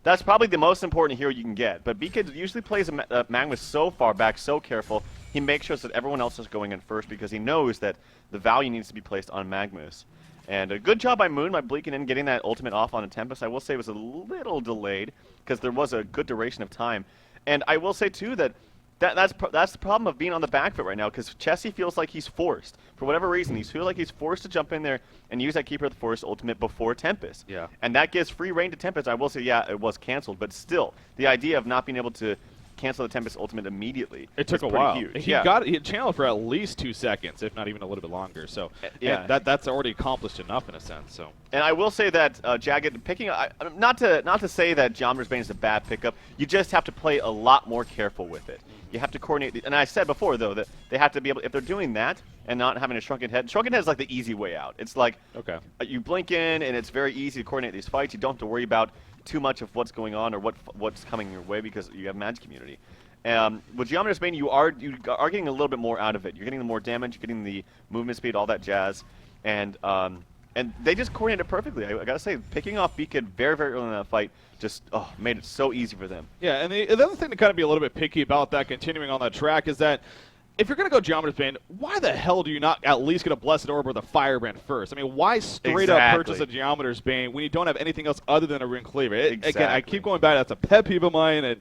that's probably the most important hero you can get. But BK usually plays a Magma so far back, so careful. He makes sure that everyone else is going in first because he knows that the value needs to be placed on Magmus. And a good job by Moon by bleaking in, getting that ultimate off on a Tempest. I will say it was a little delayed because there was a good duration of time. And I will say, too, that's the problem of being on the back foot right now because Chessie feels like he's forced. For whatever reason, he feels like he's forced to jump in there and use that Keeper of the Forest ultimate before Tempest. Yeah. And that gives free reign to Tempest. I will say, yeah, it was canceled. But still, the idea of not being able to cancel the Tempest ultimate immediately. It took a while. Huge. He channeled for at least 2 seconds, if not even a little bit longer. So yeah, that's already accomplished enough in a sense. So. And I will say that Jagged picking not to say that Geometer's Bane is a bad pickup. You just have to play a lot more careful with it. You have to coordinate. And I said before though that they have to be able, if they're doing that and not having a Shrunken Head. Shrunken Head is like the easy way out. It's like you blink in and it's very easy to coordinate these fights. You don't have to worry about too much of what's going on or what's coming your way because you have Magic Community. With Geometer's Bane, you are getting a little bit more out of it. You're getting the more damage, you're getting the movement speed, all that jazz, and And they just coordinated perfectly. I gotta say, picking off B-Kid very, very early in that fight just made it so easy for them. Yeah, and the other thing to kind of be a little bit picky about that, continuing on that track, is that if you're going to go Geometer's Bane, why the hell do you not at least get a Blessed Orb or the Firebrand first? I mean, why straight up purchase a Geometer's Bane when you don't have anything else other than a Rune Cleaver? Again, I keep going back. That's a pet peeve of mine,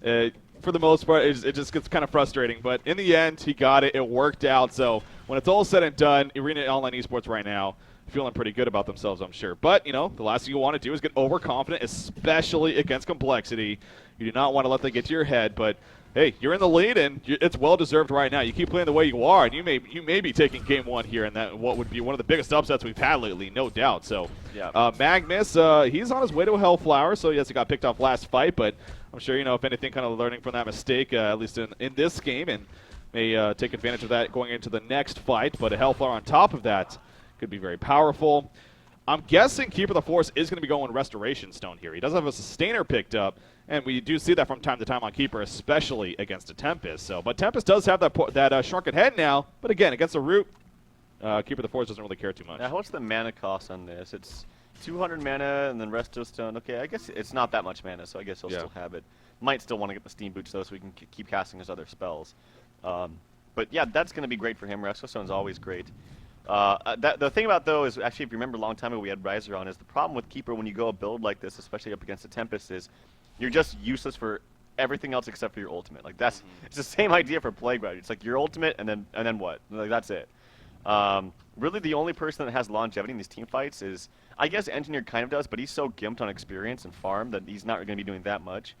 and for the most part, it just gets kind of frustrating. But in the end, he got it. It worked out. So when it's all said and done, Arena Online Esports right now, feeling pretty good about themselves, I'm sure. But, you know, the last thing you want to do is get overconfident, especially against Complexity. You do not want to let that get to your head, but hey, you're in the lead, and it's well-deserved right now. You keep playing the way you are, and you may be taking Game 1 here, and that what would be one of the biggest upsets we've had lately, no doubt. So, yeah. Magnus, he's on his way to a Hellflower, so yes, he got picked off last fight, but I'm sure, you know, if anything, kind of learning from that mistake, at least in this game, and may take advantage of that going into the next fight. But a Hellflower on top of that could be very powerful. I'm guessing Keeper of the Forest is going to be going Restoration Stone here. He does have a Sustainer picked up, and we do see that from time to time on Keeper, especially against a Tempest. So, but Tempest does have that Shrunken Head now, but again, against a Root, Keeper of the Forest doesn't really care too much. Now, what's the mana cost on this? It's 200 mana and then Resto Stone. Okay, I guess it's not that much mana, so I guess he'll still have it. Might still want to get the Steam Boots, though, so we can keep casting his other spells. But yeah, that's going to be great for him. Resto Stone's always great. The thing about, though, is actually, if you remember a long time ago we had Riser on, is the problem with Keeper when you go a build like this, especially up against a Tempest, is you're just useless for everything else except for your ultimate. Like, it's the same idea for Playground. It's like your ultimate and then what? Like, that's it. Really, the only person that has longevity in these team fights is, I guess Engineer kind of does, but he's so gimped on experience and farm that he's not going to be doing that much.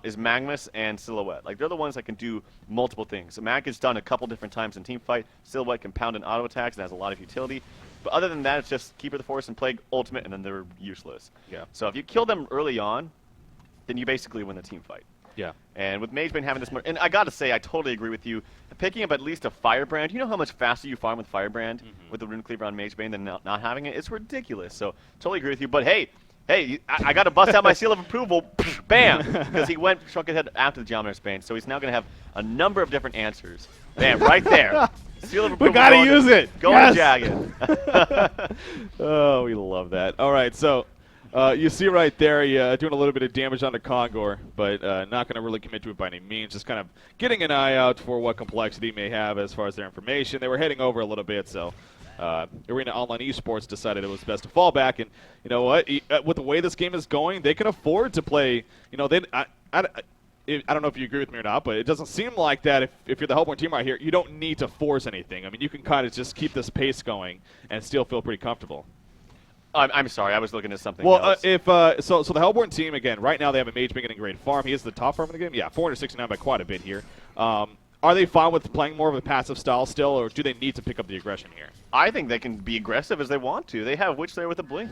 Is Magnus and Silhouette. Like, they're the ones that can do multiple things. So Mag is done a couple different times in team fight. Silhouette can pound and auto attacks and has a lot of utility. But other than that, it's just Keeper of the Forest and Plague ultimate, and then they're useless. Yeah. So if you kill them early on, then you basically win the team fight. Yeah. And with Magebane having this, and I gotta say, I totally agree with you. Picking up at least a Firebrand, you know how much faster you farm with Firebrand with the Rune Cleaver on Magebane than not having it? It's ridiculous. So totally agree with you. But hey, I got to bust out my seal of approval, bam, because he went Shrunken Head after the Geometer's Bane, so he's now going to have a number of different answers. Bam, right there. Seal of approval. We got to use it. Go on, Jagged. Oh, we love that. All right, so you see right there, doing a little bit of damage on the Kongor, but not going to really commit to it by any means. Just kind of getting an eye out for what Complexity may have as far as their information. They were heading over a little bit, so Arena Online Esports decided it was best to fall back. And you know what? With the way this game is going, they can afford to play. You know, I don't know if you agree with me or not, but it doesn't seem like that if you're the Hellborn team right here, you don't need to force anything. I mean, you can kind of just keep this pace going and still feel pretty comfortable. I'm sorry, I was looking at something so else. the Hellborn team, again, right now they have a Mage getting great farm. He is the top farm in the game. Yeah, 469 by quite a bit here. Are they fine with playing more of a passive style still, or do they need to pick up the aggression here? I think they can be aggressive as they want to. They have Witchslayer with a blink.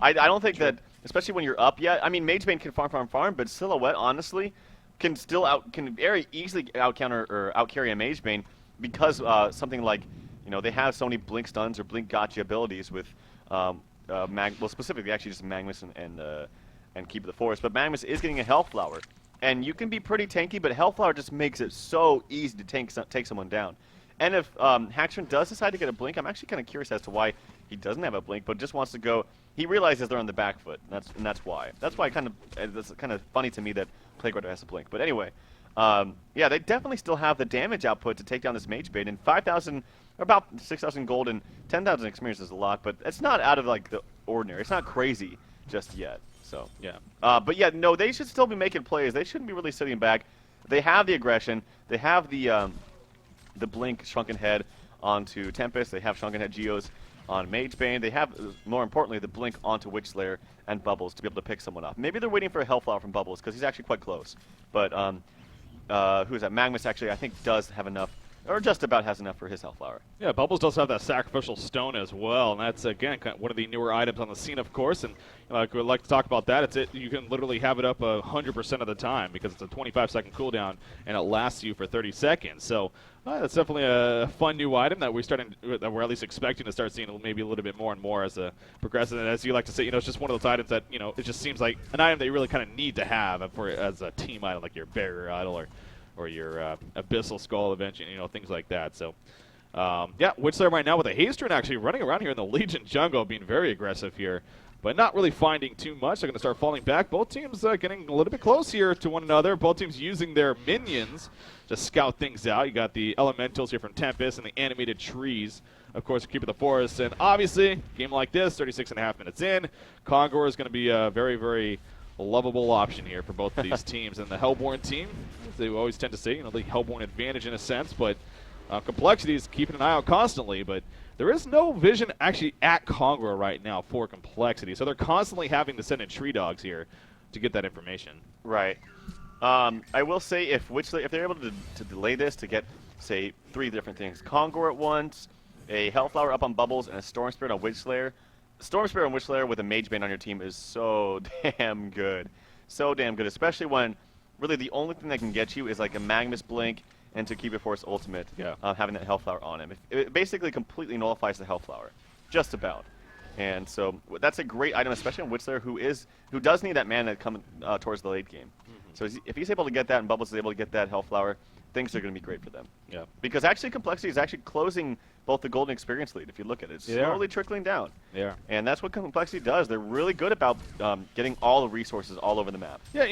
I don't think that, especially when you're up yet. I mean, Magebane can farm, but Silhouette, honestly, can very easily out-counter or out-carry a Magebane because something like, you know, they have so many blink stuns or blink gotcha abilities with, well, specifically actually just Magnus and Keeper of the Forest. But Magnus is getting a Hellflower. And you can be pretty tanky, but Hellflower just makes it so easy to take someone down. And if Haxtron does decide to get a blink, I'm actually kind of curious as to why he doesn't have a blink, but just wants to go. He realizes they're on the back foot, and that's why. That's why it's kind of funny to me that Plagueridder has a blink. But anyway, yeah, they definitely still have the damage output to take down this Magebane. And 5,000, or about 6,000 gold and 10,000 experience is a lot, but it's not out of like the ordinary. It's not crazy just yet. So yeah, but yeah, no, they should still be making plays. They shouldn't be really sitting back. They have the aggression. They have the blink Shrunken Head onto Tempest. They have Shrunken Head Geos on Magebane. They have, more importantly, the blink onto Witchslayer and Bubbles to be able to pick someone up. Maybe they're waiting for a Hellflower from Bubbles because he's actually quite close. But who is that? Magnus actually, I think, does have enough, or just about has enough for his Hellflower. Yeah, Bubbles does have that Sacrificial Stone as well, and that's, again, kind of one of the newer items on the scene, of course, and we'd like to talk about that. You can literally have it up 100% of the time because it's a 25-second cooldown, and it lasts you for 30 seconds. So that's definitely a fun new item that we're at least expecting to start seeing maybe a little bit more and more as a progressive. And as you like to say, it's just one of those items that, it just seems like an item that you really kind of need to have as a team item, like your Barrier Idol or your Abyssal Skull eventually, things like that. So Yeah, Witchslayer right now with a Haste Rune actually running around here in the Legion jungle, being very aggressive here, but not really finding too much. They're going to start falling back. Both teams getting a little bit close here to one another. Both teams using their minions to scout things out. You got the Elementals here from Tempest and the animated trees, of course, Keeper of the Forest. And obviously, game like this, 36.5 minutes in, Kongor is going to be a very, very lovable option here for both of these teams. And the Hellborn team, as they always tend to say, the Hellborn advantage in a sense, but Complexity is keeping an eye out constantly, but there is no vision actually at Kongor right now for Complexity, so they're constantly having to send in tree dogs here to get that information. Right. I will say if they're able to delay this to get, say, 3 different things, Kongor at once, a Hellflower up on Bubbles, and a Storm Spirit on Witchslayer. Storm Spirit on Witchslayer with a Mage Bane on your team is so damn good. So damn good, especially when really the only thing that can get you is like a Magnus Blink and to keep it Force Ultimate, having that Hellflower on him. It basically completely nullifies the Hellflower, just about. And so that's a great item, especially on Witchslayer, who does need that mana coming towards the late game. So if he's able to get that and Bubbles is able to get that Hellflower, things are going to be great for them. Yeah. Because actually Complexity is actually closing both the Golden Experience lead, if you look at it. It's slowly trickling down. Yeah. And that's what Complexity does. They're really good about getting all the resources all over the map. Yeah,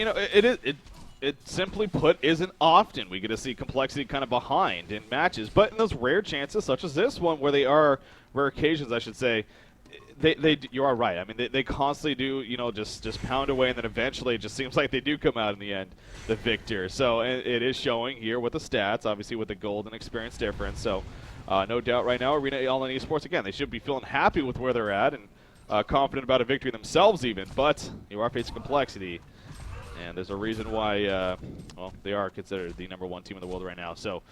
it simply put isn't often we get to see Complexity kind of behind in matches, but in those rare chances such as this one where they are rare occasions, I should say, you are right. I mean, they constantly do, just pound away, and then eventually it just seems like they do come out in the end the victor. So it is showing here with the stats, obviously with the gold and experience difference. So no doubt right now, Arena All in Esports, again, they should be feeling happy with where they're at and confident about a victory themselves even, but you are facing Complexity. And there's a reason why, they are considered the #1 team in the world right now. So,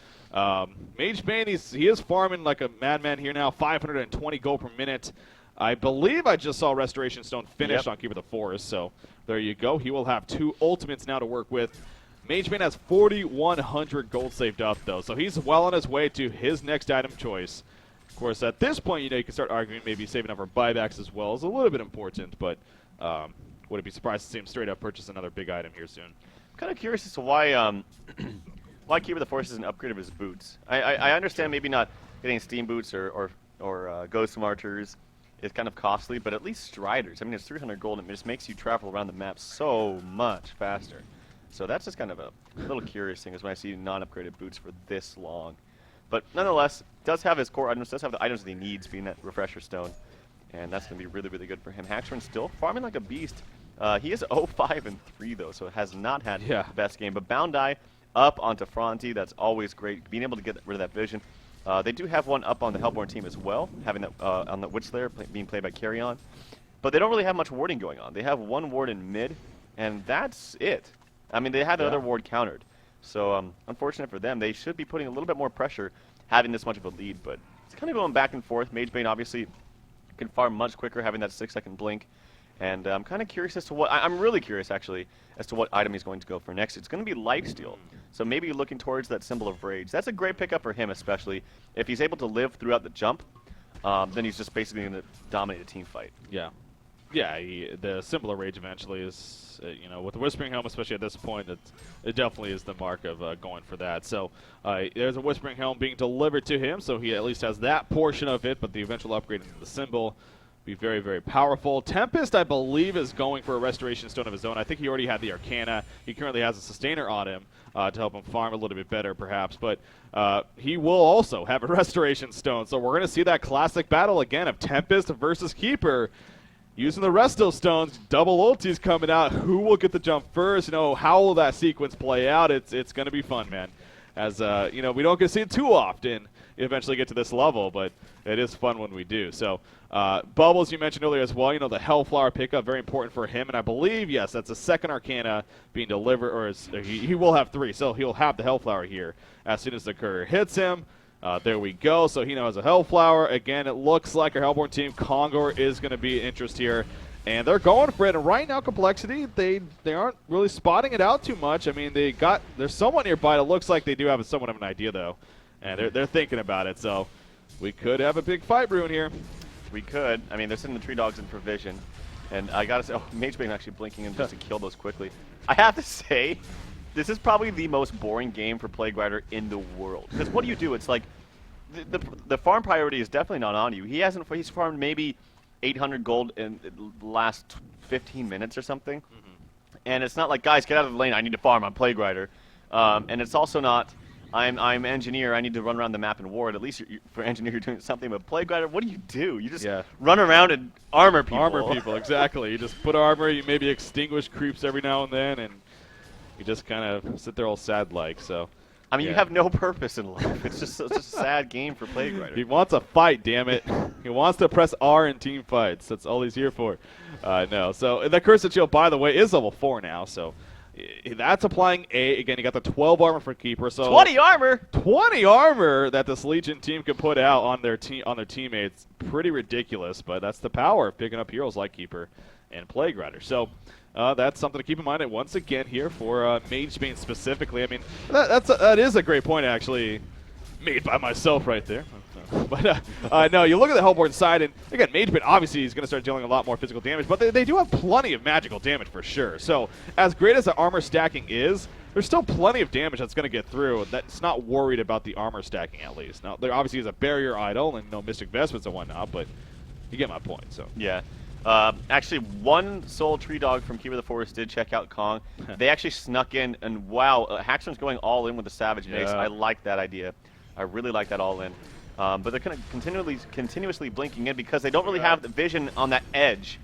Mage Bane, he is farming like a madman here now, 520 gold per minute. I believe I just saw Restoration Stone finished on Keeper of the Forest, so there you go. He will have 2 ultimates now to work with. Mage Bane has 4,100 gold saved up, though, so he's well on his way to his next item choice. Of course, at this point, you can start arguing maybe saving up for buybacks as well is a little bit important, but wouldn't be surprised to see him straight up purchase another big item here soon. I'm kind of curious as to why why Keeper of the Forest isn't upgraded his boots. I understand maybe not getting Steam Boots or Ghost Martyrs is kind of costly, but at least Striders. I mean, it's 300 gold, and it just makes you travel around the map so much faster. So that's just kind of a little curious thing is when I see non-upgraded boots for this long. But nonetheless, does have his core items, does have the items that he needs, being that Refresher Stone. And that's going to be really, really good for him. Haxorn still farming like a beast. He is 0-5-3, though, so has not had the best game. But Bound Eye up onto Fronty. That's always great, being able to get rid of that vision. They do have one up on the Hellborn team as well, having that on the Witchslayer being played by Carrion. But they don't really have much warding going on. They have one ward in mid, and that's it. I mean, they had the other ward countered. So unfortunate for them. They should be putting a little bit more pressure having this much of a lead. But it's kind of going back and forth. Mage Bane obviously can farm much quicker having that 6-second blink. And I'm kind of curious as to what... I'm really curious, actually, as to what item he's going to go for next. It's going to be Lifesteal. So maybe looking towards that Symbol of Rage. That's a great pickup for him, especially. If he's able to live throughout the jump, then he's just basically going to dominate a team fight. Yeah. Yeah, the Symbol of Rage eventually is, with the Whispering Helm, especially at this point, it definitely is the mark of going for that. So there's a Whispering Helm being delivered to him, so he at least has that portion of it, but the eventual upgrade into the Symbol be very, very powerful. Tempest, I believe, is going for a Restoration Stone of his own. I think he already had the Arcana. He currently has a Sustainer on him to help him farm a little bit better, perhaps. But he will also have a Restoration Stone. So we're going to see that classic battle again of Tempest versus Keeper. Using the Resto Stones, double ultis coming out. Who will get the jump first? How will that sequence play out? It's going to be fun, man. As, we don't get to see it too often. You eventually get to this level, but it is fun when we do. So, Bubbles, you mentioned earlier as well, the Hellflower pickup, very important for him. And I believe, yes, that's a second Arcana being delivered, or he will have 3, so he'll have the Hellflower here as soon as the courier hits him. There we go. So he now has a Hellflower. Again, it looks like our Hellborn team, Kongor, is going to be an interest here. And they're going for it. And right now, Complexity, they aren't really spotting it out too much. I mean, there's someone nearby that looks like they do have somewhat of an idea, though. And they're thinking about it. So we could have a big fight brewing here. We could. I mean, they're sending the Tree Dogs in provision. And I got to say, Mage Bane actually blinking in just to kill those quickly. I have to say, this is probably the most boring game for Plague Rider in the world. Because what do? It's like, the farm priority is definitely not on you. He's farmed maybe 800 gold in the last 15 minutes or something. And it's not like, guys, get out of the lane. I need to farm. I'm Plague Rider. And it's also not, I'm engineer. I need to run around the map and ward. At least for engineer, you're doing something. But Plague Rider, what do? You just run around and armor people. Armor people, exactly. You just put armor. You maybe extinguish creeps every now and then, and you just kind of sit there all sad-like. So. I mean, you have no purpose in life. It's just a sad game for Plague Rider. He wants a fight, damn it. He wants to press R in team fights. That's all he's here for. No. So the Cursed Shield, by the way, is level 4 now. So that's applying A. Again, you got the 12 armor for Keeper. So 20 armor. 20 armor that this Legion team can put out on their teammates. Pretty ridiculous, but that's the power of picking up heroes like Keeper and Plague Rider. So. That's something to keep in mind. And once again here for Magebane specifically. I mean, that is a great point actually made by myself right there. But no, you look at the Hellborn side, and again, Magebane obviously is going to start dealing a lot more physical damage, but they do have plenty of magical damage for sure. So as great as the armor stacking is, there's still plenty of damage that's going to get through. That's not worried about the armor stacking at least. Now there obviously is a barrier idol and no Mystic Vestments and whatnot, but you get my point. So yeah. Actually, one Soul Tree Dog from Keeper of the Forest did check out Kong. They actually snuck in, and wow, Haxorn's going all in with the Savage Mace. I like that idea. I really like that all in. But they're kind of continuously blinking in because they don't really have the vision on that edge.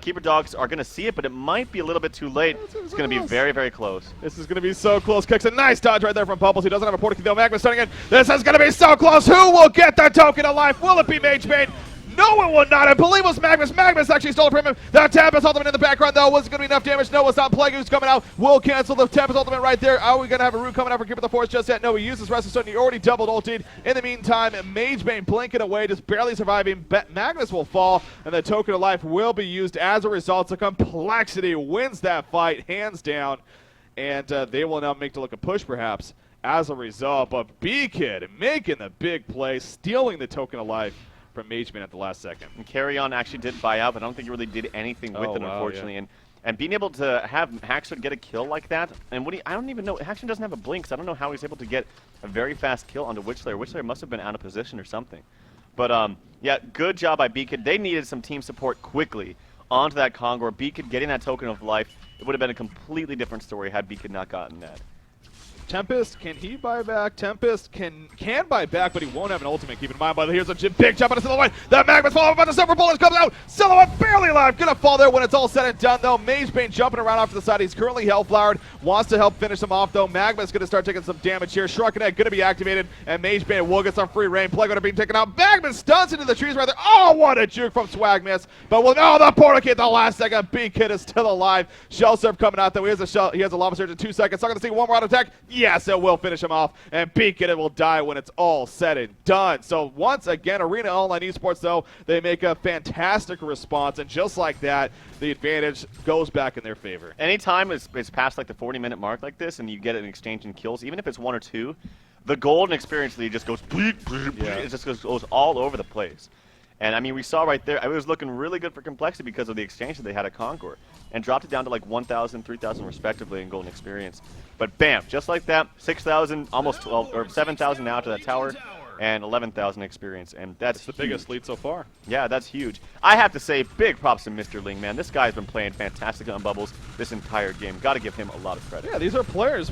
Keeper Dogs are going to see it, but it might be a little bit too late. It's going to be very, very close. This is going to be so close. Kicks a nice dodge right there from Bubbles. He doesn't have a Portakey though. Magma's starting in. This is going to be so close. Who will get the token of life? Will it be Magebane? No, it will not. I believe it was Magnus. Magnus actually stole it from him. That Tempest Ultimate in the background, though, wasn't going to be enough damage. No, it's not. Plague who's coming out. Will cancel the Tempest Ultimate right there. Are we going to have a root coming out for Keeper of the Forest just yet? No, he uses Restless Stone. He already doubled ulted. In the meantime, Magebane blinking away, just barely surviving. Magnus will fall, and the Token of Life will be used as a result. So Complexity wins that fight, hands down, and they will now make to look a push, perhaps, as a result. But B-Kid making the big play, stealing the Token of Life from Magebane at the last second. And Carry On actually did buy out, but I don't think he really did anything with it, unfortunately. Yeah. And being able to have Haxor get a kill like that, and I don't even know, Haxor doesn't have a blink, so I don't know how he's able to get a very fast kill onto Witchslayer. Witchslayer must have been out of position or something. But yeah, good job by Beacon. They needed some team support quickly onto that Kongor. Beacon getting that Token of Life, it would have been a completely different story had Beacon not gotten that. Tempest, can he buy back? Tempest can buy back, but he won't have an ultimate. Keep in mind, by the way, here's a big jump on the Silhouette. The Magma's falling, but the Silver Bullet comes out. Silhouette barely alive. Gonna fall there when it's all said and done, though. Magebane jumping around off to the side. He's currently Hellflowered. Wants to help finish him off, though. Magma's gonna start taking some damage here. Shrunken Egg gonna be activated, and Magebane will get some free reign. Plague gonna be taken out. Magma stuns into the trees right there. Oh, what a juke from Swagmiss. But the Portakey at the last second. B-Kid is still alive. Shell Surf coming out, though. He has a Lava Surge in 2 seconds. Not gonna see one more auto attack. Yes, it will finish him off, and Beacon will die when it's all said and done. So once again, Arena Online Esports, though, they make a fantastic response, and just like that, the advantage goes back in their favor. Anytime it's past like the 40-minute mark like this, and you get an exchange in kills, even if it's 1 or 2, the golden experience lead just goes, it just goes all over the place. And I mean, we saw right there, it was looking really good for Complexity because of the exchange that they had at Concord, and dropped it down to like 1,000, 3,000 respectively in golden experience. But bam, just like that, 6,000, almost 12 or 7,000 now to that tower, and 11,000 experience, and that's the biggest lead so far. Yeah, that's huge. I have to say, big props to Mr. Ling, man. This guy's been playing fantastic on Bubbles this entire game. Got to give him a lot of credit. Yeah, these are players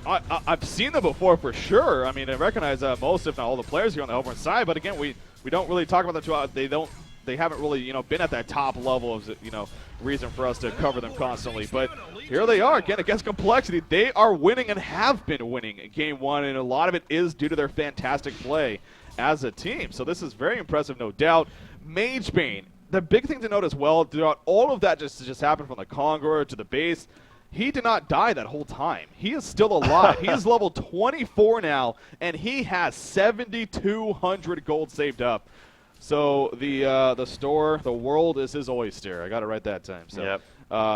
I've seen them before for sure. I mean, I recognize most, if not all, the players here on the Hellborn side. But again, we don't really talk about them. They haven't really, been at that top level of, reason for us to cover them constantly. But here they are again against Complexity. They are winning and have been winning Game 1, and a lot of it is due to their fantastic play as a team. So this is very impressive, no doubt. Magebane, the big thing to note as well, throughout all of that just happened from the Conqueror to the base, he did not die that whole time. He is still alive. He is level 24 now, and he has 7,200 gold saved up. So the store, the world is his oyster. I got it right that time. So yep.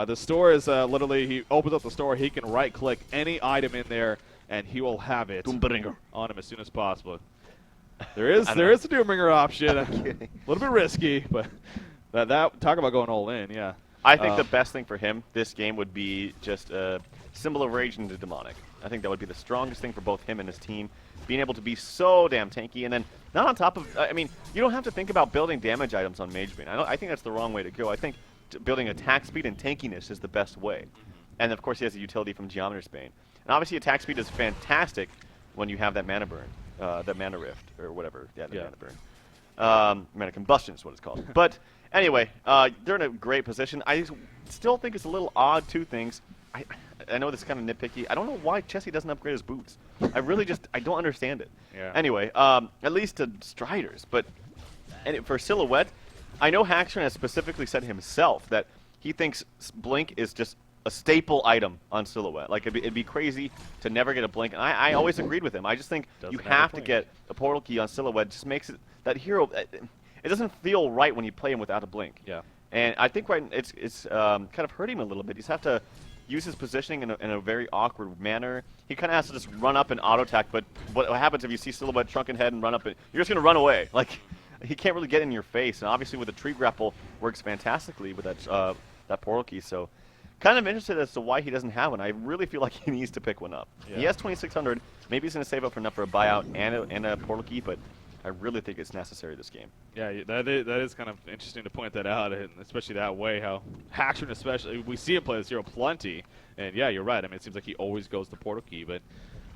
The store is literally, he opens up the store, he can right-click any item in there, and he will have it on him as soon as possible. There is a Doombringer option, a little bit risky, but that talk about going all in, yeah. I think the best thing for him this game would be just Symbol of Rage into Demonic. I think that would be the strongest thing for both him and his team, being able to be so damn tanky. And then not on top of, I mean, you don't have to think about building damage items on Mage Bane. I think that's the wrong way to go. I think building attack speed and tankiness is the best way. And of course, he has a utility from Geometer's Bane. And obviously, attack speed is fantastic when you have that mana burn, that mana rift, or whatever. Yeah, the mana burn. Mana combustion is what it's called. But anyway, they're in a great position. I still think it's a little odd, two things. I know this is kind of nitpicky. I don't know why Chessie doesn't upgrade his boots. I really just, I don't understand it. Yeah. Anyway, at least to Striders. But for Silhouette, I know Haxorn has specifically said himself that he thinks Blink is just a staple item on Silhouette. Like, it'd be crazy to never get a Blink. And I always agreed with him. I just think you have to get a Portal Key on Silhouette. It just makes it, that hero, it doesn't feel right when you play him without a Blink. Yeah. And I think it's kind of hurting him a little bit. He's have to use his positioning in a very awkward manner. He kind of has to just run up and auto attack. But what happens if you see Silhouette Shrunken Head and run up, and you're just going to run away. Like, he can't really get in your face. And obviously with the tree grapple works fantastically with that Portal Key. So kind of interested as to why he doesn't have one. I really feel like he needs to pick one up. Yeah. He has 2,600. Maybe he's going to save up for enough for a buyout and a Portal Key, but I really think it's necessary this game. Yeah, that is kind of interesting to point that out, and especially that way, how Haxorn especially, we see him play this hero plenty, and yeah, you're right. I mean, it seems like he always goes the Portal Key, but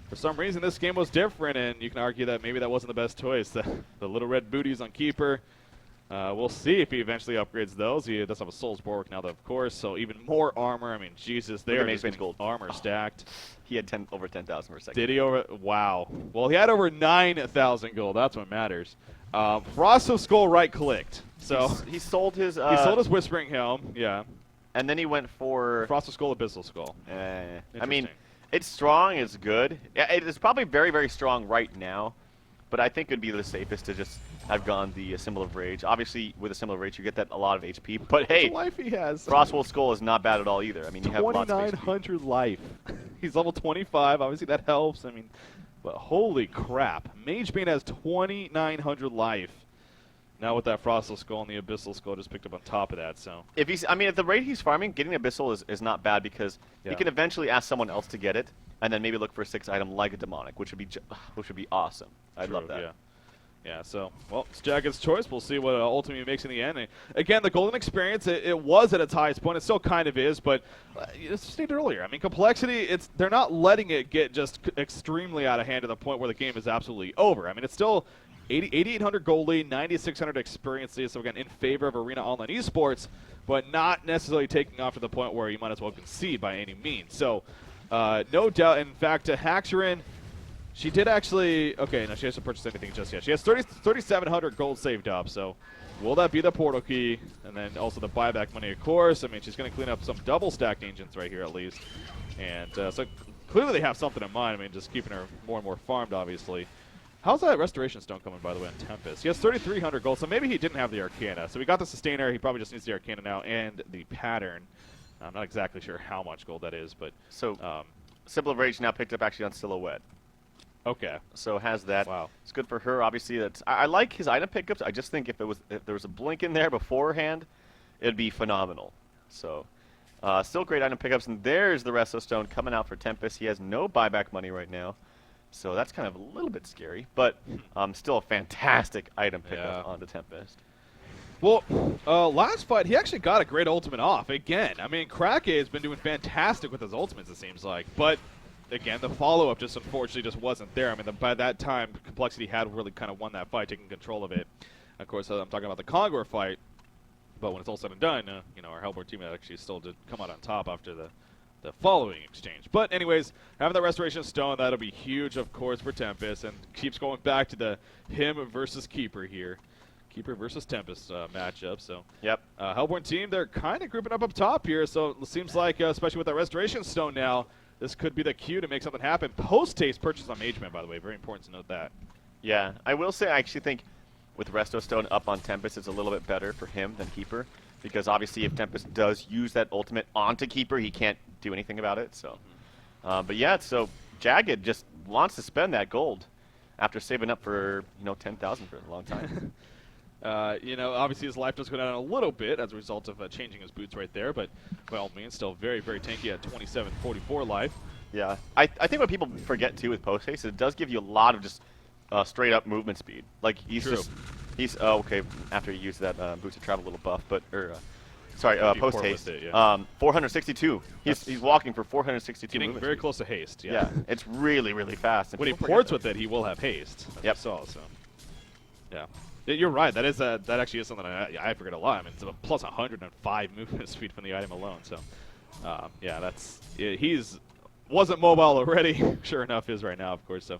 for some reason this game was different, and you can argue that maybe that wasn't the best choice. The little red booties on Keeper. We'll see if he eventually upgrades those. He does have a Soul's Bulwark now, though, of course, so even more armor. I mean, Jesus, they are just gold armor stacked. He had over 10,000 per second. Did he over? Wow. Well, he had over 9,000 gold. That's what matters. Frost of Skull right-clicked. So he sold his. He sold his Whispering Helm. Yeah. And then he went for Frost of Skull, Abyssal Skull. I mean, it's strong. It's good. It's probably very, very strong right now. But I think it would be the safest to just have gone the Symbol of Rage. Obviously, with a Symbol of Rage, you get that a lot of HP. But hey, life he has. Frostwolf Skull is not bad at all either. I mean, you have lots of HP. 2,900 life. He's level 25. Obviously, that helps. I mean, but holy crap. Mage Bane has 2,900 life. Now with that Frostal Skull and the Abyssal Skull just picked up on top of that, so. If he's, I mean, at the rate he's farming, getting Abyssal is not bad because he can eventually ask someone else to get it, and then maybe look for a 6 item like a Demonic, which would be awesome. I'd love that. Yeah. Yeah, so, well, it's Jagged's choice. We'll see what ultimately makes in the end. And again, the Golden Experience, it was at its highest point. It still kind of is, but as stated earlier, I mean, complexity, they're not letting it get just extremely out of hand to the point where the game is absolutely over. I mean, it's still 8,800 gold lead, 9,600 experience lead, so again, in favor of Arena Online Esports, but not necessarily taking off to the point where you might as well concede by any means. So, no doubt, in fact, Haxorn, she did actually, okay, no, she hasn't purchased anything just yet. She has 3,700 gold saved up, so will that be the Portal Key? And then also the buyback money, of course. I mean, she's going to clean up some double-stacked Ancients right here at least. And so clearly they have something in mind. I mean, just keeping her more and more farmed, obviously. How's that Restoration Stone coming, by the way, on Tempest? He has 3,300 gold, so maybe he didn't have the Arcana. So we got the Sustainer. He probably just needs the Arcana now and the Pattern. I'm not exactly sure how much gold that is, but... So, Symbol of Rage now picked up actually on Silhouette. Okay. So has that. Wow. It's good for her. Obviously, I like his item pickups. I just think if there was a Blink in there beforehand, it'd be phenomenal. So, still great item pickups. And there's the Resto Stone coming out for Tempest. He has no buyback money right now, so that's kind of a little bit scary. But still a fantastic item pickup on the Tempest. Well, last fight, he actually got a great ultimate off. Again, I mean, Krake has been doing fantastic with his ultimates, it seems like. But again, the follow-up just unfortunately just wasn't there. I mean, by that time, Complexity had really kind of won that fight, taking control of it. Of course, I'm talking about the Kongor fight, but when it's all said and done, you know, our Hellbourne team actually still did come out on top after the following exchange. But anyways, having the Restoration Stone, that'll be huge, of course, for Tempest, and keeps going back to the him versus Keeper here. Keeper versus Tempest matchup. So, yep. Hellbourne team, they're kind of grouping up top here, so it seems like, especially with that Restoration Stone now, this could be the cue to make something happen. Post-haste purchase on Mageman, by the way. Very important to note that. Yeah, I will say I actually think with Resto Stone up on Tempest, it's a little bit better for him than Keeper. Because obviously if Tempest does use that ultimate onto Keeper, he can't do anything about it. So, but yeah, so Jagged just wants to spend that gold after saving up for, 10,000 for a long time. Obviously his life does go down a little bit as a result of changing his boots right there, but by all means, still very, very tanky at 2744 life. Yeah, I think what people forget too with post haste, it does give you a lot of just straight up movement speed. Like he's okay after he used that boosted travel little buff, but sorry, post haste. It, yeah. 462. He's walking for 462. Getting movement very speed. close to haste. Yeah. Yeah, it's really fast. When he ports with it, he will have haste. Yep. So. Yeah. You're right. That actually is something I forget a lot. I mean, it's a plus 105 movement speed from the item alone. So, yeah, he's wasn't mobile already. Sure enough, is right now, of course. So,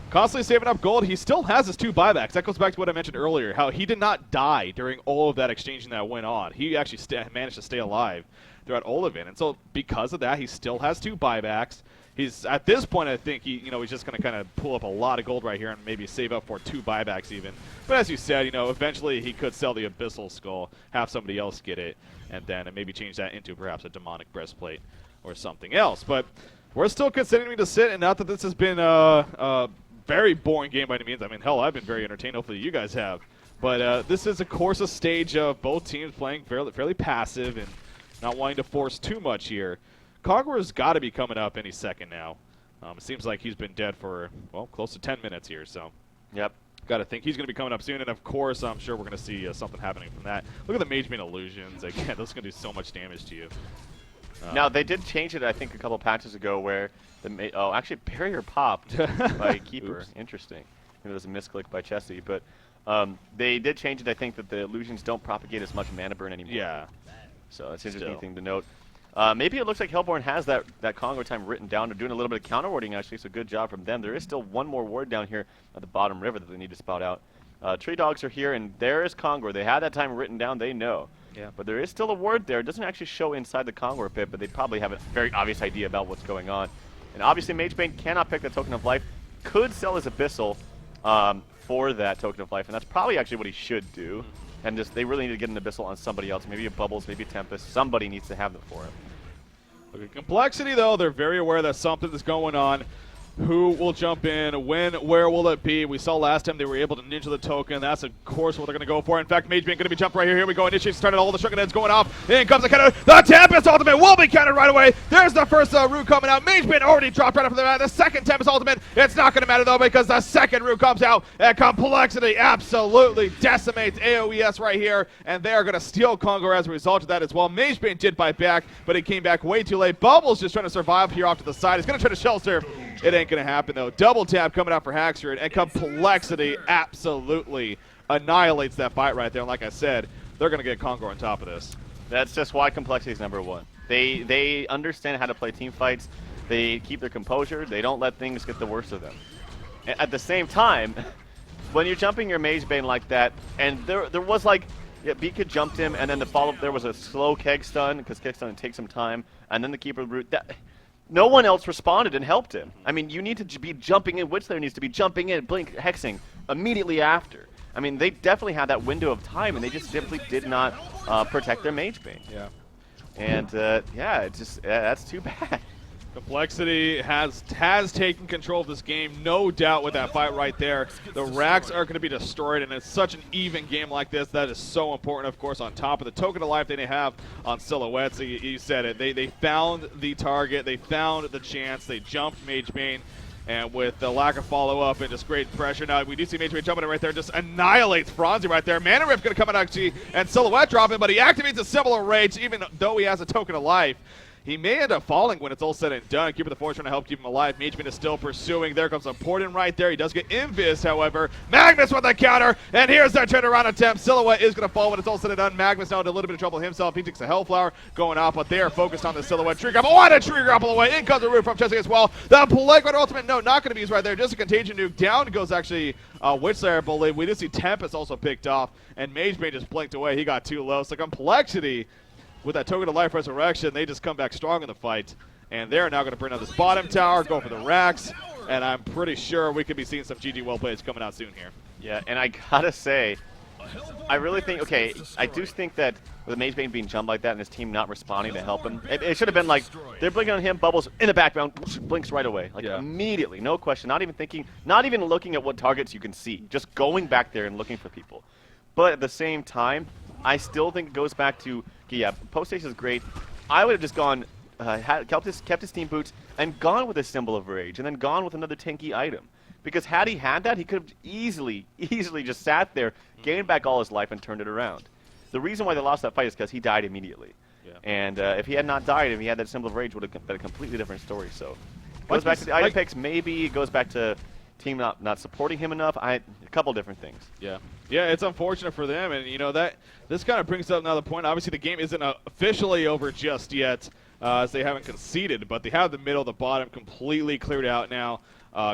constantly saving up gold. He still has his 2 buybacks. That goes back to what I mentioned earlier, how he did not die during all of that exchanging that went on. He actually managed to stay alive throughout all of it. And so, because of that, he still has 2 buybacks. He's at this point, I think he's just going to kind of pull up a lot of gold right here and maybe save up for 2 buybacks even. But as you said, eventually he could sell the Abyssal Skull, have somebody else get it, and then maybe change that into perhaps a demonic breastplate or something else. But we're still continuing to sit, and not that this has been a very boring game by any means. I mean, hell, I've been very entertained. Hopefully you guys have. But this is, of course, a stage of both teams playing fairly passive and not wanting to force too much here. Conqueror's got to be coming up any second now. It seems like he's been dead for, well, close to 10 minutes here. So, yep. Got to think he's going to be coming up soon. And, of course, I'm sure we're going to see something happening from that. Look at the Mage Bane illusions. Again, those are going to do so much damage to you. Now, they did change it, I think, a couple patches ago where actually, barrier popped by Keeper. Oops. Interesting. Maybe it was a misclick by Chessie. But they did change it, I think, that the illusions don't propagate as much mana burn anymore. Yeah. So that's an interesting thing to note. Maybe it looks like Hellborn has that Congo time written down. They're doing a little bit of counter warding, actually, so good job from them. There is still one more ward down here at the bottom river that they need to spout out. Tree Dogs are here, and there is Congo. They had that time written down, they know. Yeah. But there is still a ward there. It doesn't actually show inside the Congo pit, but they probably have a very obvious idea about what's going on. And obviously, Mage Bane cannot pick the Token of Life. Could sell his Abyssal for that Token of Life, and that's probably actually what he should do. And they really need to get an Abyssal on somebody else. Maybe a Bubbles, maybe a Tempest. Somebody needs to have them for him. Look at Complexity, though. They're very aware that something is going on. Who will jump in? When? Where will it be? We saw last time they were able to ninja the token. That's, of course, what they're going to go for. In fact, Mage Bane going to be jumped right here. Here we go. Initiate started. All the Shrunken Heads going off. In comes the counter. The Tempest Ultimate will be countered right away. There's the first root coming out. Mage Bane already dropped right after the The second Tempest Ultimate. It's not going to matter, though, because the second root comes out. And Complexity absolutely decimates aoes right here. And they are going to steal Congo as a result of that as well. Mage Bane did bite back, but he came back way too late. Bubbles just trying to survive here off to the side. He's going to try to shell serve. It ain't going to happen, though. Double tap coming out for Haxford, and Complexity absolutely annihilates that fight right there. And like I said, they're going to get Congo on top of this. That's just why Complexity is #1. They understand how to play team fights. They keep their composure. They don't let things get the worst of them. At the same time, when you're jumping your Mage Bane like that, and there was like, yeah, Beakid jumped him, and then the follow-up there was a slow keg stun, because keg stun takes some time, and then the keeper root. No one else responded and helped him. I mean, you need to be jumping in. Witchslayer needs to be jumping in, blink, hexing immediately after. I mean, they definitely had that window of time, and they just simply did not protect their Mage Bane. Yeah. And, yeah, it's just, that's too bad. Complexity has taken control of this game, no doubt, with that fight right there. The racks are going to be destroyed, and it's such an even game like this that is so important, of course, on top of the Token of Life they have on Silhouette. So you said it. They found the target. They found the chance. They jumped Mage Bane, and with the lack of follow-up and just great pressure, now we do see Mage Bane jumping in right there, just annihilates Franzi right there. Mana Rift's going to come out actually, and Silhouette dropping, but he activates a similar rage, even though he has a Token of Life. He may end up falling when it's all said and done. Keeper the Force trying to help keep him alive. Mage Bane is still pursuing. There comes a Portent right there. He does get Invis, however. Magnus with the counter, and here's their turnaround attempt. Silhouette is going to fall when it's all said and done. Magnus now in a little bit of trouble himself. He takes a Hellflower going off, but they are focused on the Silhouette tree grapple. What a tree grapple away. In comes the root from Chessie as well. The Plague Rider Ultimate, no, not going to be used right there. Just a Contagion nuke. Down goes actually Witchslayer, I believe. We did see Tempest also picked off, and Mage Bane just blinked away. He got too low. So Complexity, with that Token of Life Resurrection, they just come back strong in the fight. And they're now going to bring out this bottom tower, go for the racks, and I'm pretty sure we could be seeing some GG well plays coming out soon here. Yeah, and I gotta say, I really think, okay, I do think that with Mage Bane being jumped like that and his team not responding to help him, it should have been like, they're blinking on him, Bubbles in the background, blinks right away. Like, immediately, no question, not even thinking, not even looking at what targets you can see, just going back there and looking for people. But at the same time, I still think it goes back to, okay, yeah, post haste is great. I would have just gone kept his Steam Boots and gone with a Symbol of Rage, and then gone with another tanky item. Because had he had that, he could have easily just sat there, gained back all his life, and turned it around. The reason why they lost that fight is because he died immediately. Yeah. And if he had not died, if he had that Symbol of Rage, would have been a completely different story. So it goes back to the item picks. Maybe it goes back to team not supporting him enough. A couple different things. Yeah. Yeah, it's unfortunate for them, and that this kind of brings up another point. Obviously, the game isn't officially over just yet, as they haven't conceded, but they have the middle, the bottom completely cleared out now.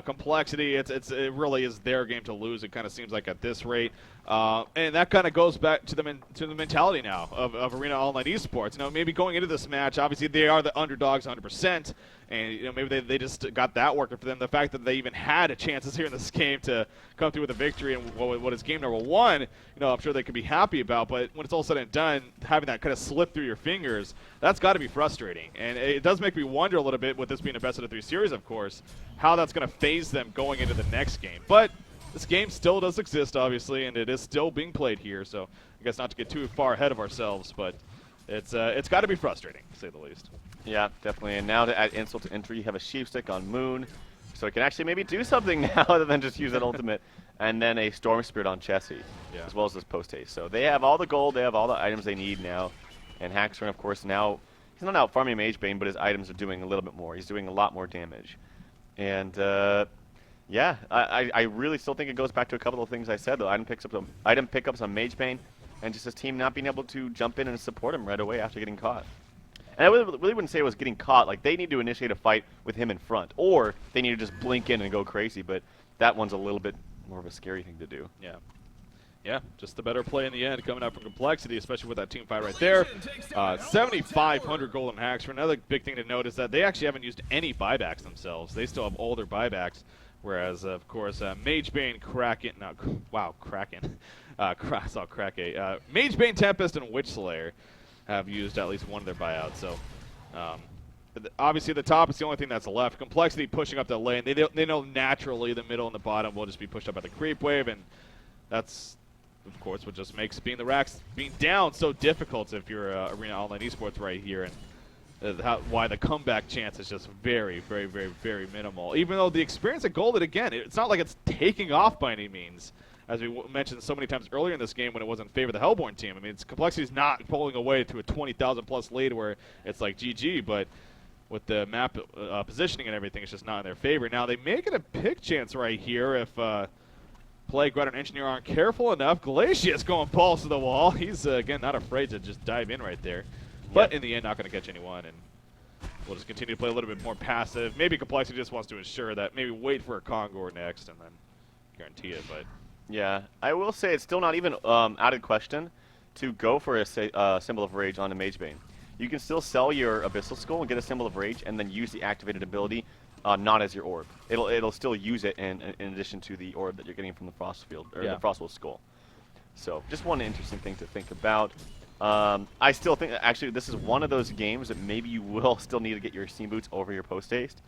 Complexity, it really is their game to lose. It kind of seems like at this rate, and that kind of goes back to the mentality now of Arena Online Esports. Maybe going into this match, obviously they are the underdogs 100%, and maybe they just got that working for them. The fact that they even had a chances here in this game to come through with a victory and what is game number 1, I'm sure they could be happy about. But when it's all said and done, having that kind of slip through your fingers, that's got to be frustrating. And it does make me wonder a little bit, with this being a best of the 3 series, of course, how that's going to phase them going into the next game. But this game still does exist, obviously, and it is still being played here. So I guess not to get too far ahead of ourselves, but it's got to be frustrating, to say the least. Yeah, definitely. And now to add insult to injury, you have a Sheepstick on Moon, so it can actually maybe do something now other than just use that ultimate. And then a Storm Spirit on Chessie, as well as this post haste. So they have all the gold, they have all the items they need now. And Haxorn, of course, now he's not out farming Mage Bane, but his items are doing a little bit more. He's doing a lot more damage. And yeah, I really still think it goes back to a couple of things I said. The item pickups on Mage Bane, and just his team not being able to jump in and support him right away after getting caught. And I really wouldn't say it was getting caught. Like, they need to initiate a fight with him in front, or they need to just blink in and go crazy. But that one's a little bit more of a scary thing to do. Yeah. Yeah, just the better play in the end coming out from Complexity, especially with that team fight right there. 7,500 gold in hacks. Another big thing to note is that they actually haven't used any buybacks themselves. They still have all their buybacks, whereas, of course, Mage Bane, Kraken, Kraken. I saw Krake. Mage Bane, Tempest, and Witch Slayer have used at least one of their buyouts. So, obviously, the top is the only thing that's left. Complexity pushing up the lane. They know naturally the middle and the bottom will just be pushed up by the creep wave, and that's, of course, what just makes being down so difficult if you're Arena Online Esports right here, and why the comeback chance is just very, very, very, very minimal. Even though the experience at Golden, again, it's not like it's taking off by any means, as we mentioned so many times earlier in this game when it was in favor of the Hellborn team. I mean, Complexity's not pulling away to a 20,000-plus lead where it's like GG, but with the map positioning and everything, it's just not in their favor. Now, they may get a pick chance right here if Plague, Rider, and Engineer aren't careful enough. Glacius going balls to the wall. He's, again, not afraid to just dive in right there. But in the end, not going to catch anyone, and we'll just continue to play a little bit more passive. Maybe Complexity just wants to ensure that, maybe wait for a Kongor next and then guarantee it, but... Yeah, I will say it's still not even out of question to go for a Symbol of Rage on a Mage Bane. You can still sell your Abyssal Skull and get a Symbol of Rage and then use the activated ability not as your orb. It'll still use it in addition to the orb that you're getting from the Frostfield, or the Frostwolf Skull. So just one interesting thing to think about. I still think, actually, this is one of those games that maybe you will still need to get your Steam Boots over your post haste.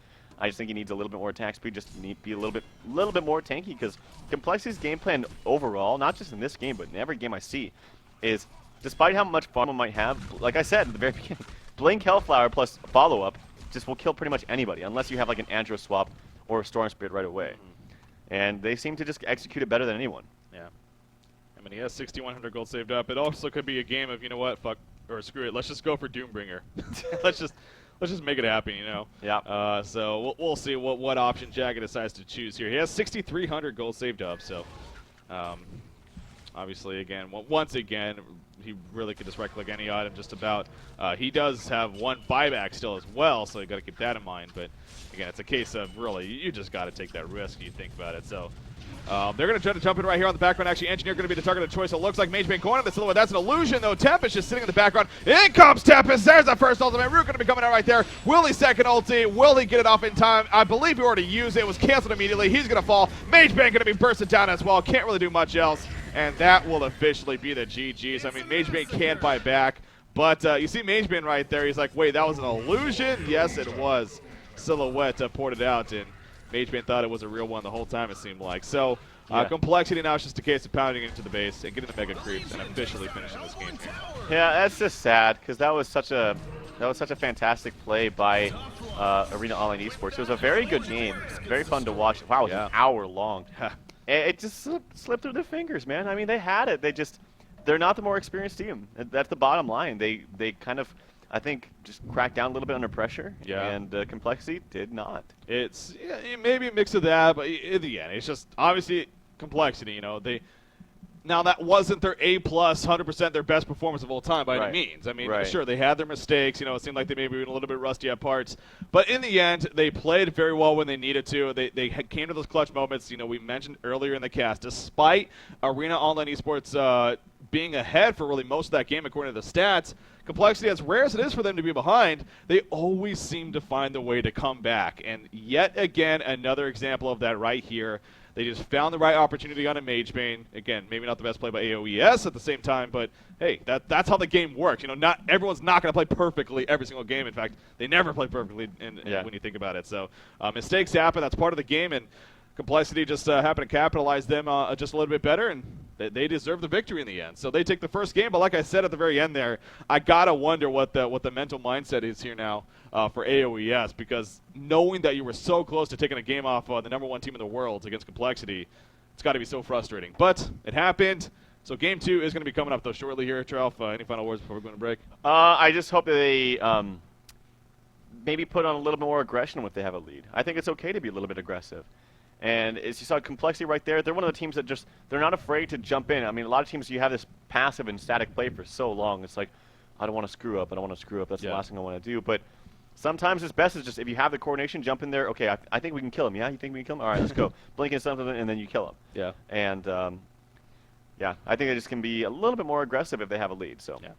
I just think he needs a little bit more attack speed, just to be a little bit more tanky, because Complexity's game plan overall, not just in this game, but in every game I see, is despite how much fun one might have, like I said at the very beginning, Blink Hellflower plus follow-up just will kill pretty much anybody, unless you have like an Andro swap or a Storm Spirit right away. And they seem to just execute it better than anyone. Yeah. I mean, he has 6,100 gold saved up. It also could be a game of, you know what, fuck, or screw it, let's just go for Doombringer. let's just make it happen, you know. Yeah. So we'll see what option Jagged decides to choose here. He has 6,300 gold saved up, so obviously, again, once again, he really could just right-click any item just about. He does have one buyback still as well, so you got to keep that in mind. But again, it's a case of really you just got to take that risk. You think about it. So they're going to try to jump in right here on the background. Actually, Engineer going to be the target of choice. It looks like Mage Bane going to the silhouette. That's an illusion, though. Tempest just sitting in the background. In comes Tempest. There's the first ultimate. Root going to be coming out right there. Will he second ulti? Will he get it off in time? I believe he already used it. It was canceled immediately. He's going to fall. Mage Bane going to be bursted down as well. Can't really do much else. And that will officially be the GGs. I mean, Mage Bane can't buy back. But you see Mage Bane right there. He's like, wait, that was an illusion? Yes, it was. Silhouette ported out, and Mage Bane thought it was a real one the whole time, it seemed like. So Complexity now is just a case of pounding into the base and getting the mega creeps and officially finishing this game here. Yeah, that's just sad, because that was such a That was such a fantastic play by Arena Online Esports. It was a very good game. Very fun to watch. Wow, it was an hour long. It just slipped through their fingers, man. I mean, they had it. They're not the more experienced team. That's the bottom line. They kind of, I think, just cracked down a little bit under pressure. Yeah. And Complexity did not. It's maybe a mix of that, but in the end, it's just obviously Complexity. You know, now that wasn't their A+, 100% their best performance of all time by any means. I mean, sure, they had their mistakes. You know, it seemed like they maybe were a little bit rusty at parts. But in the end, they played very well when they needed to. They came to those clutch moments. You know, we mentioned earlier in the cast, despite Arena Online Esports being ahead for really most of that game according to the stats, Complexity, as rare as it is for them to be behind, they always seem to find a way to come back. And yet again, another example of that right here. They just found the right opportunity on a Mage Bane. Again, maybe not the best play by aoes at the same time, but hey, that's how the game works. You know, not everyone's not going to play perfectly every single game. In fact, they never play perfectly when you think about it. So mistakes happen. That's part of the game, and Complexity just happened to capitalize them just a little bit better, and they deserve the victory in the end. So they take the first game, but like I said at the very end there, I gotta wonder what the mental mindset is here now for aoes, because knowing that you were so close to taking a game off the #1 team in the world against Complexity, it's got to be so frustrating. But it happened. So game 2 is going to be coming up though shortly here. Trelf, any final words before we're going to break? I just hope that they maybe put on a little bit more aggression if they have a lead. I think it's okay to be a little bit aggressive. And as you saw Complexity right there, they're one of the teams that they're not afraid to jump in. I mean, a lot of teams, you have this passive and static play for so long. It's like, I don't want to screw up. I don't want to screw up. That's the last thing I want to do. But sometimes it's best is just, if you have the coordination, jump in there. Okay, I think we can kill him. Yeah, you think we can kill him? All right, let's go. Blink in something, and then you kill him. Yeah. And, yeah, I think they just can be a little bit more aggressive if they have a lead. So. Yeah.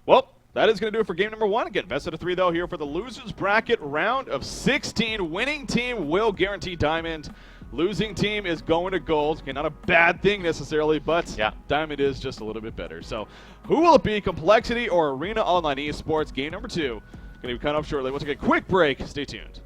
Well, that is going to do it for game number 1. Again, best of 3, though, here for the losers bracket round of 16. Winning team will guarantee diamond. Losing team is going to gold. Okay, not a bad thing necessarily, but diamond is just a little bit better. So who will it be, Complexity or Arena Online Esports? Game number 2 going to be coming up shortly. We'll take a quick break. Stay tuned.